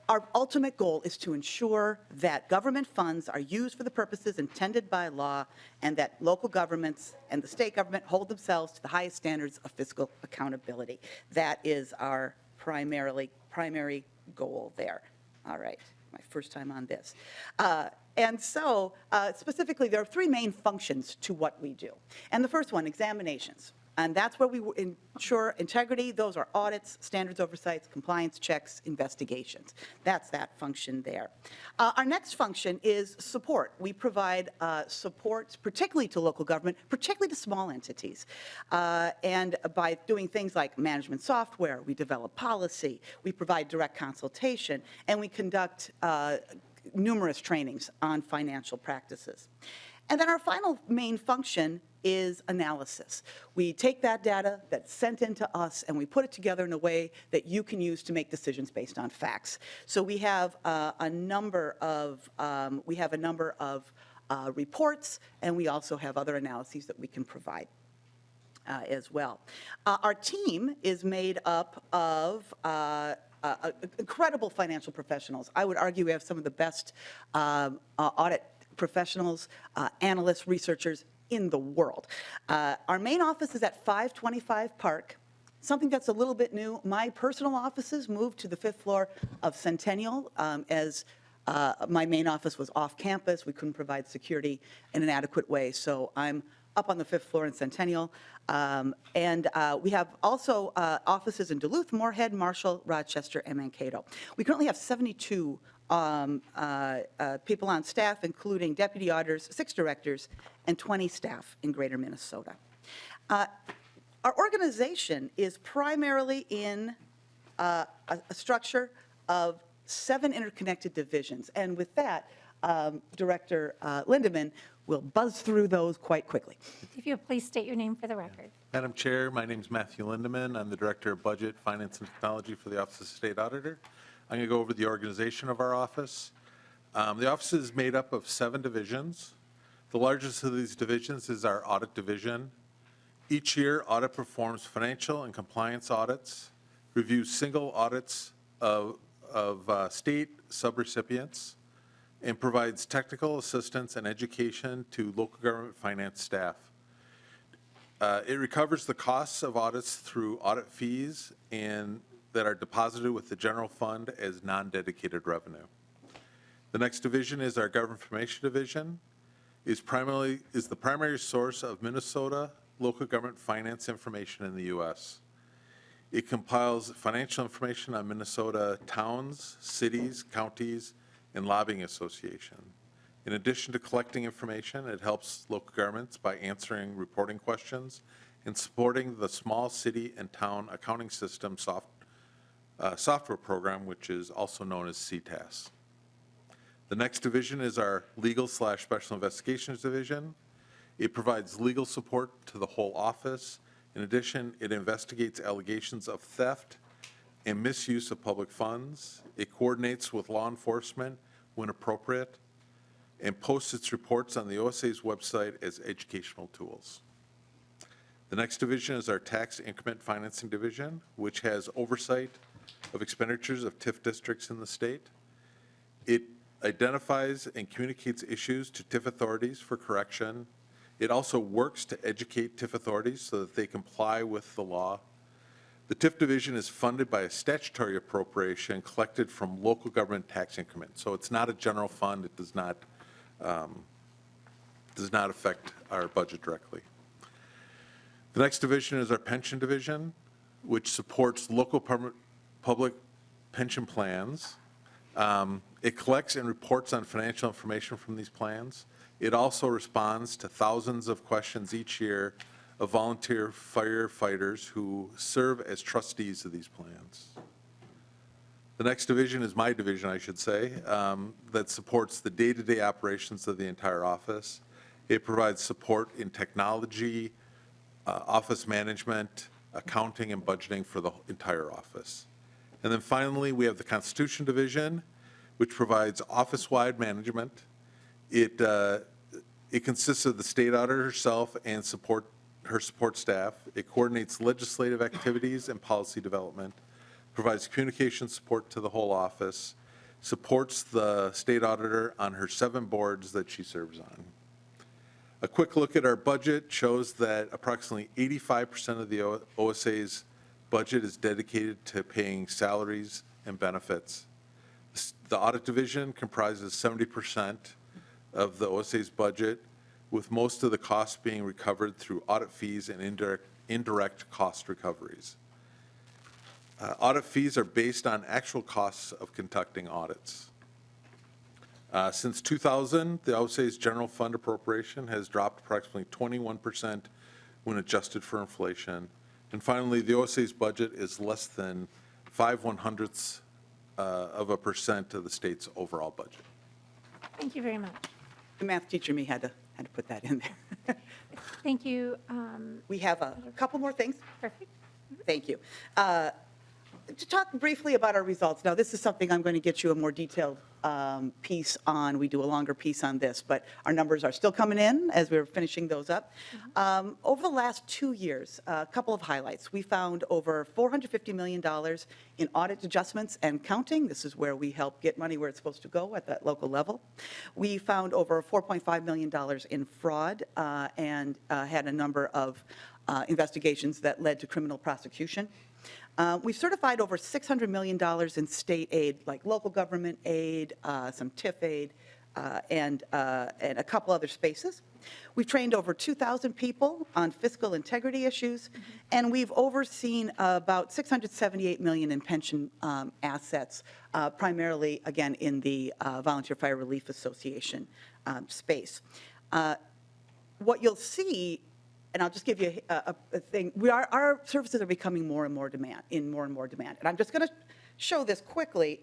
Our ultimate goal is to ensure that government funds are used for the purposes intended by law and that local governments and the state government hold themselves to the highest standards of fiscal accountability. That is our primary goal there. All right. My first time on this. And so specifically, there are three main functions to what we do. And the first one, examinations. And that's where we ensure integrity. Those are audits, standards oversights, compliance checks, investigations. That's that function there. Our next function is support. We provide support, particularly to local government, particularly to small entities. And by doing things like management software, we develop policy, we provide direct consultation, and we conduct numerous trainings on financial practices. And then our final main function is analysis. We take that data that's sent into us and we put it together in a way that you can use to make decisions based on facts. So we have a number of reports, and we also have other analyses that we can provide as well. Our team is made up of incredible financial professionals. I would argue we have some of the best audit professionals, analysts, researchers in the world. Our main office is at 525 Park. Something that's a little bit new, my personal offices moved to the 5th floor of Centennial as my main office was off campus. We couldn't provide security in an adequate way, so I'm up on the 5th floor in Centennial. And we have also offices in Duluth, Moorhead, Marshall, Rochester, and Mankato. We currently have 72 people on staff, including deputy auditors, 6 directors, and 20 staff in greater Minnesota. Our organization is primarily in a structure of 7 interconnected divisions. And with that, Director Lindeman, we'll buzz through those quite quickly. If you would please state your name for the record. Madam Chair, my name is Matthew Lindeman. I'm the Director of Budget, Finance, and Technology for the Office of State Auditor. I'm going to go over the organization of our office. The office is made up of 7 divisions. The largest of these divisions is our audit division. Each year, audit performs financial and compliance audits, reviews single audits of state subrecipients, and provides technical assistance and education to local government finance staff. It recovers the costs of audits through audit fees and that are deposited with the general fund as non-dedicated revenue. The next division is our Government Information Division, is the primary source of Minnesota local government finance information in the U.S. It compiles financial information on Minnesota towns, cities, counties, and lobbying association. In addition to collecting information, it helps local governments by answering reporting questions and supporting the small city and town accounting system software program, which is also known as CTAS. The next division is our Legal/Special Investigations Division. It provides legal support to the whole office. In addition, it investigates allegations of theft and misuse of public funds. It coordinates with law enforcement when appropriate and posts its reports on the OSA's website as educational tools. The next division is our Tax Increment Financing Division, which has oversight of expenditures of TIF districts in the state. It identifies and communicates issues to TIF authorities for correction. It also works to educate TIF authorities so that they comply with the law. The TIF division is funded by a statutory appropriation collected from local government tax increments. So it's not a general fund. It does not affect our budget directly. The next division is our Pension Division, which supports local public pension plans. It collects and reports on financial information from these plans. It also responds to thousands of questions each year of volunteer firefighters who serve as trustees of these plans. The next division is my division, I should say, that supports the day-to-day operations of the entire office. It provides support in technology, office management, accounting, and budgeting for the entire office. And then finally, we have the Constitution Division, which provides office-wide management. It consists of the state auditor herself and her support staff. It coordinates legislative activities and policy development, provides communication support to the whole office, supports the state auditor on her 7 boards that she serves on. A quick look at our budget shows that approximately 85% of the OSA's budget is dedicated to paying salaries and benefits. The audit division comprises 70% of the OSA's budget, with most of the costs being recovered through audit fees and indirect cost recoveries. Audit fees are based on actual costs of conducting audits. Since 2000, the OSA's general fund appropriation has dropped approximately 21% when adjusted for inflation. And finally, the OSA's budget is less than 5/100ths of a percent of the state's overall budget. Thank you very much. The math teacher me had to put that in there. Thank you. We have a couple more things. Perfect. Thank you. To talk briefly about our results. Now, this is something I'm going to get you a more detailed piece on. We do a longer piece on this, but our numbers are still coming in as we're finishing those up. Over the last 2 years, a couple of highlights. We found over $450 million in audit adjustments and counting. This is where we help get money where it's supposed to go at that local level. We found over $4.5 million in fraud and had a number of investigations that led to criminal prosecution. We've certified over $600 million in state aid, like local government aid, some TIF aid, and a couple other spaces. We've trained over 2,000 people on fiscal integrity issues, and we've overseen about $678 million in pension assets, primarily, again, in the Volunteer Fire Relief Association space. What you'll see And I'll just give you a thing. Our services are becoming more and more demand. And I'm just going to show this quickly,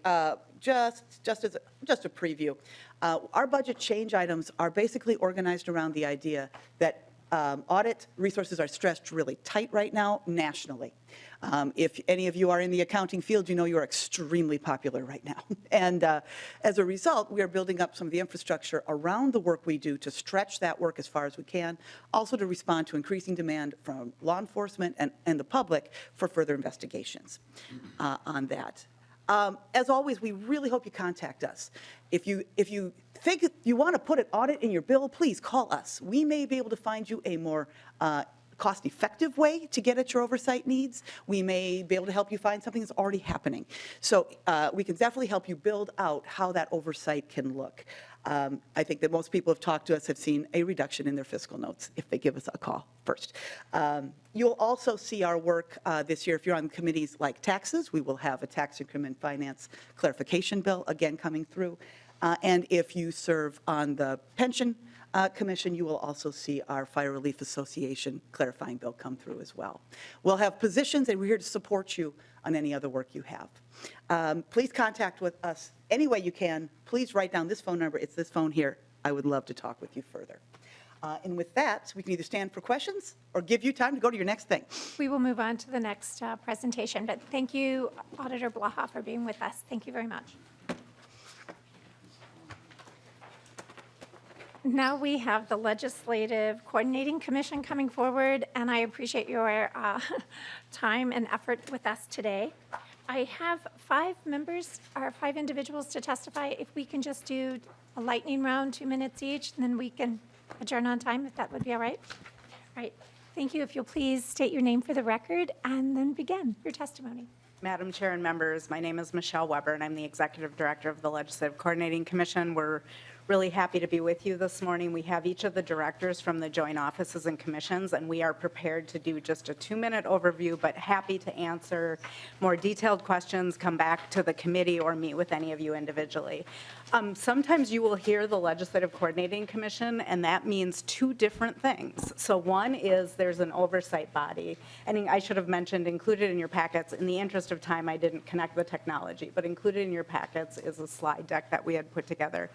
just a preview. Our budget change items are basically organized around the idea that audit resources are stretched really tight right now nationally. If any of you are in the accounting field, you know you're extremely popular right now. And as a result, we are building up some of the infrastructure around the work we do to stretch that work as far as we can, also to respond to increasing demand from law enforcement and the public for further investigations on that. As always, we really hope you contact us. If you think you want to put an audit in your bill, please call us. We may be able to find you a more cost-effective way to get at your oversight needs. We may be able to help you find something that's already happening. So we can definitely help you build out how that oversight can look. I think that most people who have talked to us have seen a reduction in their fiscal notes if they give us a call first. You'll also see our work this year. If you're on committees like taxes, we will have a tax increment finance clarification bill again coming through. And if you serve on the pension commission, you will also see our Fire Relief Association clarifying bill come through as well. We'll have positions, and we're here to support you on any other work you have. Please contact with us any way you can. Please write down this phone number. It's this phone here. I would love to talk with you further. And with that, we can either stand for questions or give you time to go to your next thing. We will move on to the next presentation, but thank you, Auditor Blaha, for being with us. Thank you very much. Now we have the Legislative Coordinating Commission coming forward, and I appreciate your time and effort with us today. I have 5 members, or 5 individuals to testify. If we can just do a lightning round, 2 minutes each, and then we can adjourn on time, if that would be all right. All right. Thank you. If you'll please state your name for the record and then begin your testimony. Madam Chair and members, my name is Michelle Weber, and I'm the Executive Director of the Legislative Coordinating Commission. We're really happy to be with you this morning. We have each of the directors from the joint offices and commissions, and we are prepared to do just a 2-minute overview, but happy to answer more detailed questions, come back to the committee, or meet with any of you individually. Sometimes you will hear the Legislative Coordinating Commission, and that means 2 different things. So one is there's an oversight body, and I should have mentioned included in your packets. In the interest of time, I didn't connect the technology, but included in your packets is a slide deck that we had put together.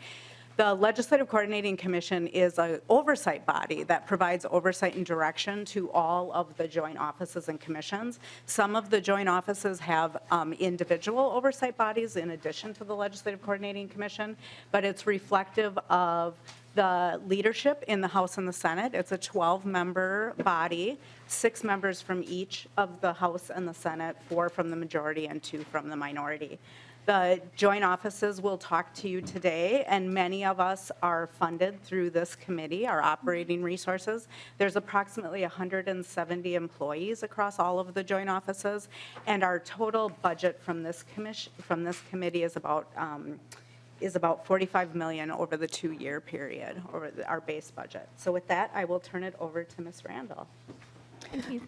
The Legislative Coordinating Commission is an oversight body that provides oversight and direction to all of the joint offices and commissions. Some of the joint offices have individual oversight bodies in addition to the Legislative Coordinating Commission, but it's reflective of the leadership in the House and the Senate. It's a 12-member body, 6 members from each of the House and the Senate, 4 from the majority and 2 from the minority. The joint offices will talk to you today, and many of us are funded through this committee, our operating resources. There's approximately 170 employees across all of the joint offices, and our total budget from this committee is about $45 million over the 2-year period, over our base budget. So with that, I will turn it over to Ms. Randall. Thank you.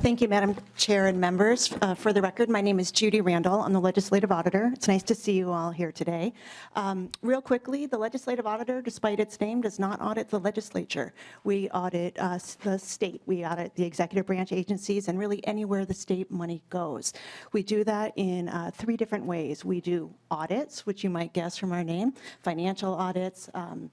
Thank you, Madam Chair and members. For the record, my name is Judy Randall. I'm the Legislative Auditor. It's nice to see you all here today. Real quickly, the Legislative Auditor, despite its name, does not audit the legislature. We audit the state. We audit the executive branch agencies and really anywhere the state money goes. We do that in 3 different ways. We do audits, which you might guess from our name, financial audits.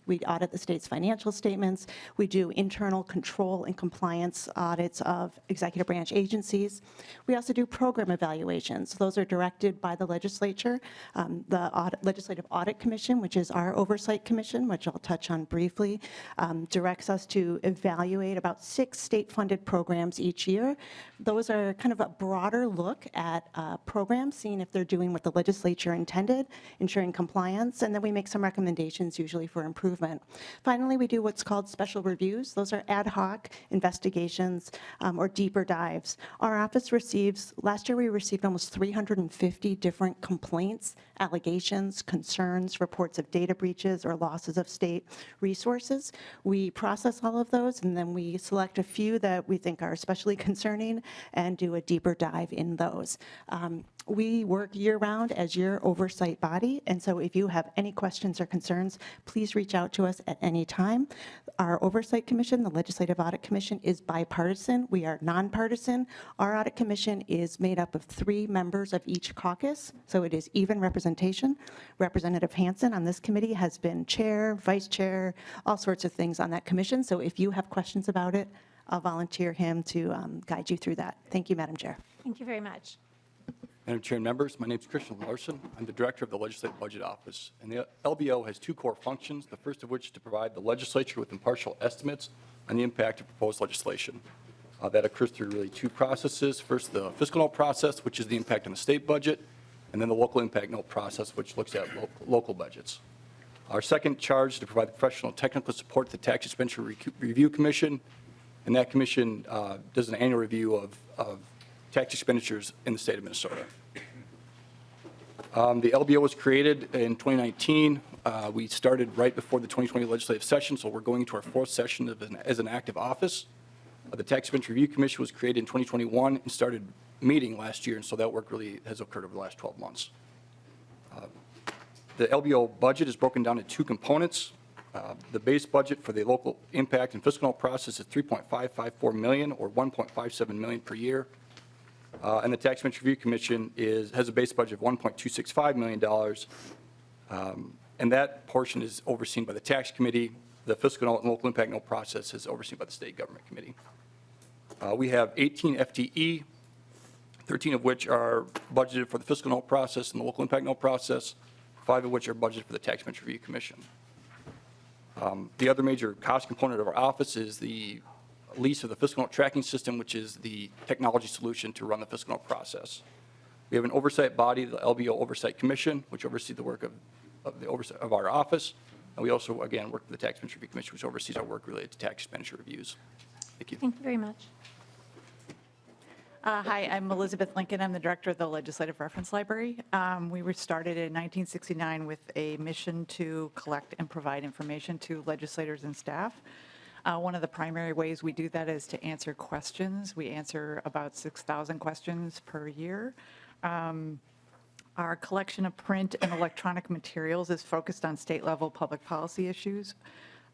We audit the state's financial statements. We do internal control and compliance audits of executive branch agencies. We also do program evaluations. Those are directed by the legislature. The Legislative Audit Commission, which is our oversight commission, which I'll touch on briefly, directs us to evaluate about 6 state-funded programs each year. Those are kind of a broader look at programs, seeing if they're doing what the legislature intended, ensuring compliance, and then we make some recommendations usually for improvement. Finally, we do what's called special reviews. Those are ad hoc investigations or deeper deeper dives. Our office receives, last year we received almost 350 different complaints, allegations, concerns, reports of data breaches or losses of state resources. We process all of those, and then we select a few that we think are especially concerning and do a deeper dive in those. We work year-round as your oversight body, and so if you have any questions or concerns, please reach out to us at any time. Our Oversight Commission, the Legislative Audit Commission, is bipartisan. We are nonpartisan. Our Audit Commission is made up of 3 members of each caucus, so it is even representation. Representative Hansen on this committee has been chair, vice chair, all sorts of things on that commission, so if you have questions about it, I'll volunteer him to guide you through that. Thank you, Madam Chair. Thank you very much. Madam Chair and members, my name is Christian Larson. I'm the Director of the Legislative Budget Office. And the LBO has 2 core functions, the first of which is to provide the legislature with impartial estimates on the impact of proposed legislation. That occurs through really 2 processes. First, the fiscal note process, which is the impact on the state budget, and then the local impact note process, which looks at local budgets. Our second charge is to provide the professional and technical support to the Tax Expenditure Review Commission, and that commission does an annual review of tax expenditures in the state of Minnesota. The LBO was created in 2019. We started right before the 2020 legislative session, so we're going into our 4th session as an active office. The Tax Expenditure Review Commission was created in 2021 and started meeting last year, and so that work really has occurred over the last 12 months. The LBO budget is broken down into 2 components. The base budget for the local impact and fiscal note process is $3.554 million, or $1.57 million per year. And the Tax Expenditure Review Commission has a base budget of $1.265 million. And that portion is overseen by the Tax Committee. The Fiscal Note and Local Impact Note process is overseen by the State Government Committee. We have 18 FTE, 13 of which are budgeted for the Fiscal Note process and the Local Impact Note process, 5 of which are budgeted for the Tax Expenditure Review Commission. The other major cost component of our office is the lease of the fiscal note tracking system, which is the technology solution to run the fiscal note process. We have an oversight body, the LBO Oversight Commission, which oversees the work of our office. And we also, again, work with the Tax Expenditure Review Commission, which oversees our work related to tax expenditure reviews. Thank you. Thank you very much. Hi, I'm Elizabeth Lincoln. I'm the director of the Legislative Reference Library. We were started in 1969 with a mission to collect and provide information to legislators and staff. One of the primary ways we do that is to answer questions. We answer about 6,000 questions per year. Our collection of print and electronic materials is focused on state-level public policy issues,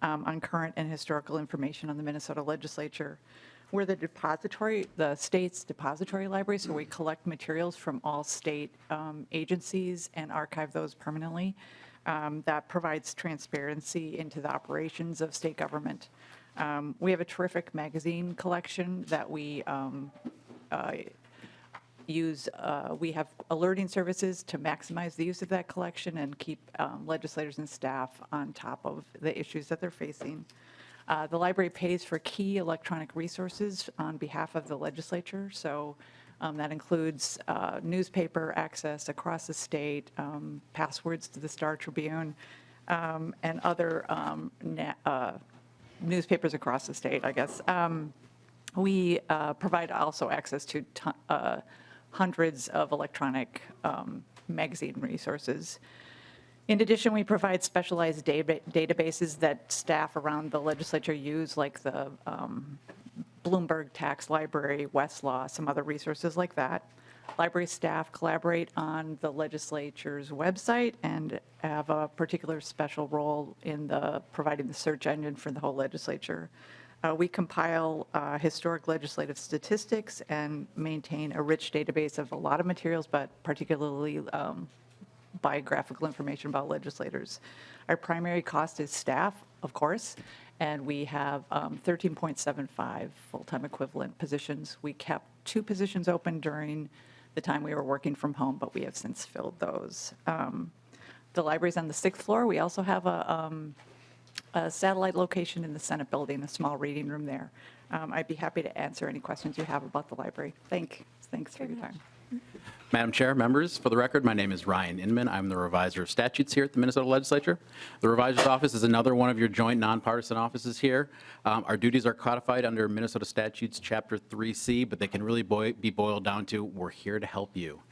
on current and historical information on the Minnesota legislature. We're the state's depository library, so we collect materials from all state agencies and archive those permanently. That provides transparency into the operations of state government. We have a terrific magazine collection that we use. We have alerting services to maximize the use of that collection and keep legislators and staff on top of the issues that they're facing. The library pays for key electronic resources on behalf of the legislature, so that includes newspaper access across the state, passwords to the Star Tribune, and other newspapers across the state, I guess. We provide also access to hundreds of electronic magazine resources. In addition, we provide specialized databases that staff around the legislature use, like the Bloomberg Tax Library, Westlaw, some other resources like that. Library staff collaborate on the legislature's website and have a particular special role in providing the search engine for the whole legislature. We compile historic legislative statistics and maintain a rich database of a lot of materials, but particularly biographical information about legislators. Our primary cost is staff, of course, and we have 13.75 full-time equivalent positions. We kept 2 positions open during the time we were working from home, but we have since filled those. The library's on the 6th floor. We also have a satellite location in the Senate building, a small reading room there. I'd be happy to answer any questions you have about the library. Thanks for your time. Madam Chair, members, for the record, my name is Ryan Inman. I'm the Revisor of Statutes here at the Minnesota Legislature. The Revisor's Office is another one of your joint nonpartisan offices here. Our duties are codified under Minnesota Statutes Chapter 3C, but they can really be boiled down to we're here to help you.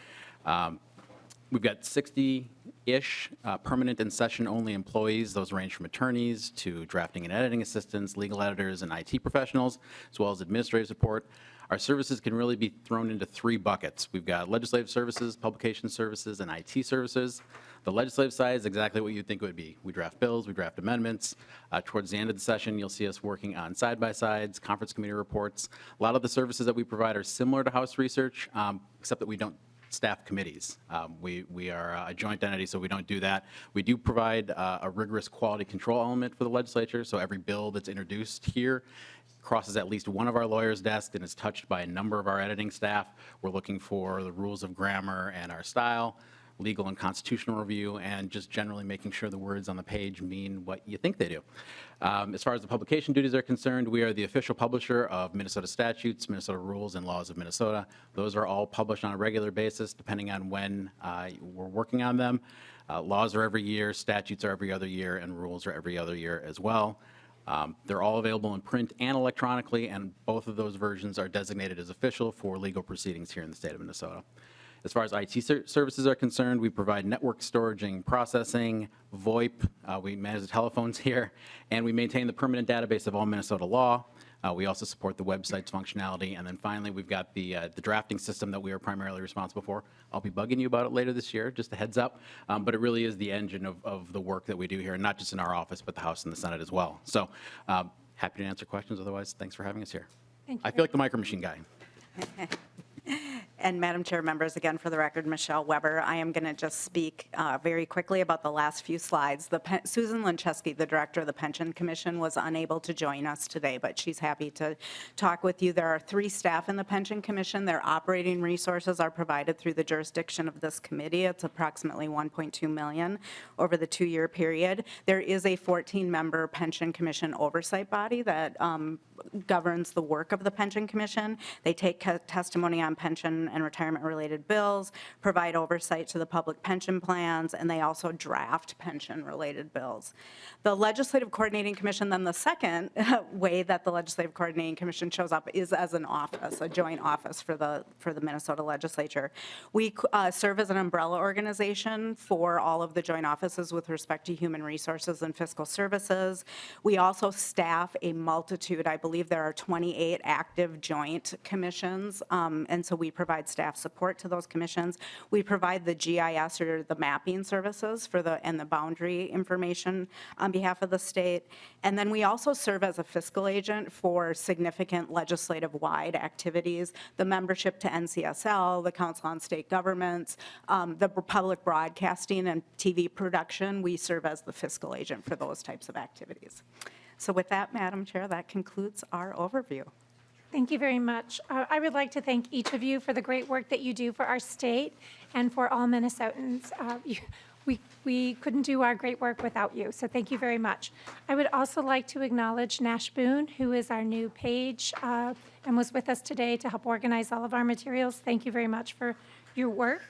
We've got 60-ish permanent and session-only employees. Those range from attorneys to drafting and editing assistants, legal editors, and IT professionals, as well as administrative support. Our services can really be thrown into 3 buckets. We've got legislative services, publication services, and IT services. The legislative side is exactly what you'd think it would be. We draft bills, we draft amendments. Towards the end of the session, you'll see us working on side-by-sides, conference committee reports. A lot of the services that we provide are similar to House research, except that we don't staff committees. We are a joint entity, so we don't do that. We do provide a rigorous quality control element for the legislature, so every bill that's introduced here crosses at least one of our lawyers' desks and is touched by a number of our editing staff. We're looking for the rules of grammar and our style, legal and constitutional review, and just generally making sure the words on the page mean what you think they do. As far as the publication duties are concerned, we are the official publisher of Minnesota statutes, Minnesota rules, and laws of Minnesota. Those are all published on a regular basis, depending on when we're working on them. Laws are every year, statutes are every other year, and rules are every other year as well. They're all available in print and electronically, and both of those versions are designated as official for legal proceedings here in the state of Minnesota. As far as IT services are concerned, we provide network storage and processing, VoIP, we manage the telephones here, and we maintain the permanent database of all Minnesota law. We also support the website's functionality, and then finally, we've got the drafting system that we are primarily responsible for. I'll be bugging you about it later this year, just a heads up, but it really is the engine of the work that we do here, and not just in our office, but the House and the Senate as well. So happy to answer questions. Otherwise, thanks for having us here. Thank you. I feel like the micro machine guy. And Madam Chair, members, again, for the record, Michelle Weber. I am going to just speak very quickly about the last few slides. Susan Lincheski, the Director of the Pension Commission, was unable to join us today, but she's happy to talk with you. There are 3 staff in the Pension Commission. Their operating resources are provided through the jurisdiction of this committee. It's approximately $1.2 million over the 2-year period. There is a 14-member Pension Commission oversight body that governs the work of the Pension Commission. They take testimony on pension and retirement-related bills, provide oversight to the public pension plans, and they also draft pension-related bills. The Legislative Coordinating Commission, then the second way that the Legislative Coordinating Commission shows up is as an office, a joint office for the Minnesota Legislature. We serve as an umbrella organization for all of the joint offices with respect to human resources and fiscal services. We also staff a multitude, I believe there are 28 active joint commissions, and so we provide staff support to those commissions. We provide the GIS, or the mapping services, and the boundary information on behalf of the state. And then we also serve as a fiscal agent for significant legislative-wide activities, the membership to NCSL, the Council on State Governments, the public broadcasting and TV production. We serve as the fiscal agent for those types of activities. So with that, Madam Chair, that concludes our overview. Thank you very much. I would like to thank each of you for the great work that you do for our state and for all Minnesotans. We couldn't do our great work without you, so thank you very much. I would also like to acknowledge Nash Boone, who is our new page and was with us today to help organize all of our materials. Thank you very much for your work.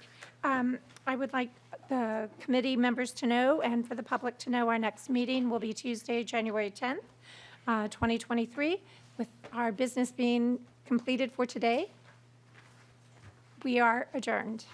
I would like the committee members to know, and for the public to know, our next meeting will be Tuesday, January 10th, 2023. With our business being completed for today, we are adjourned.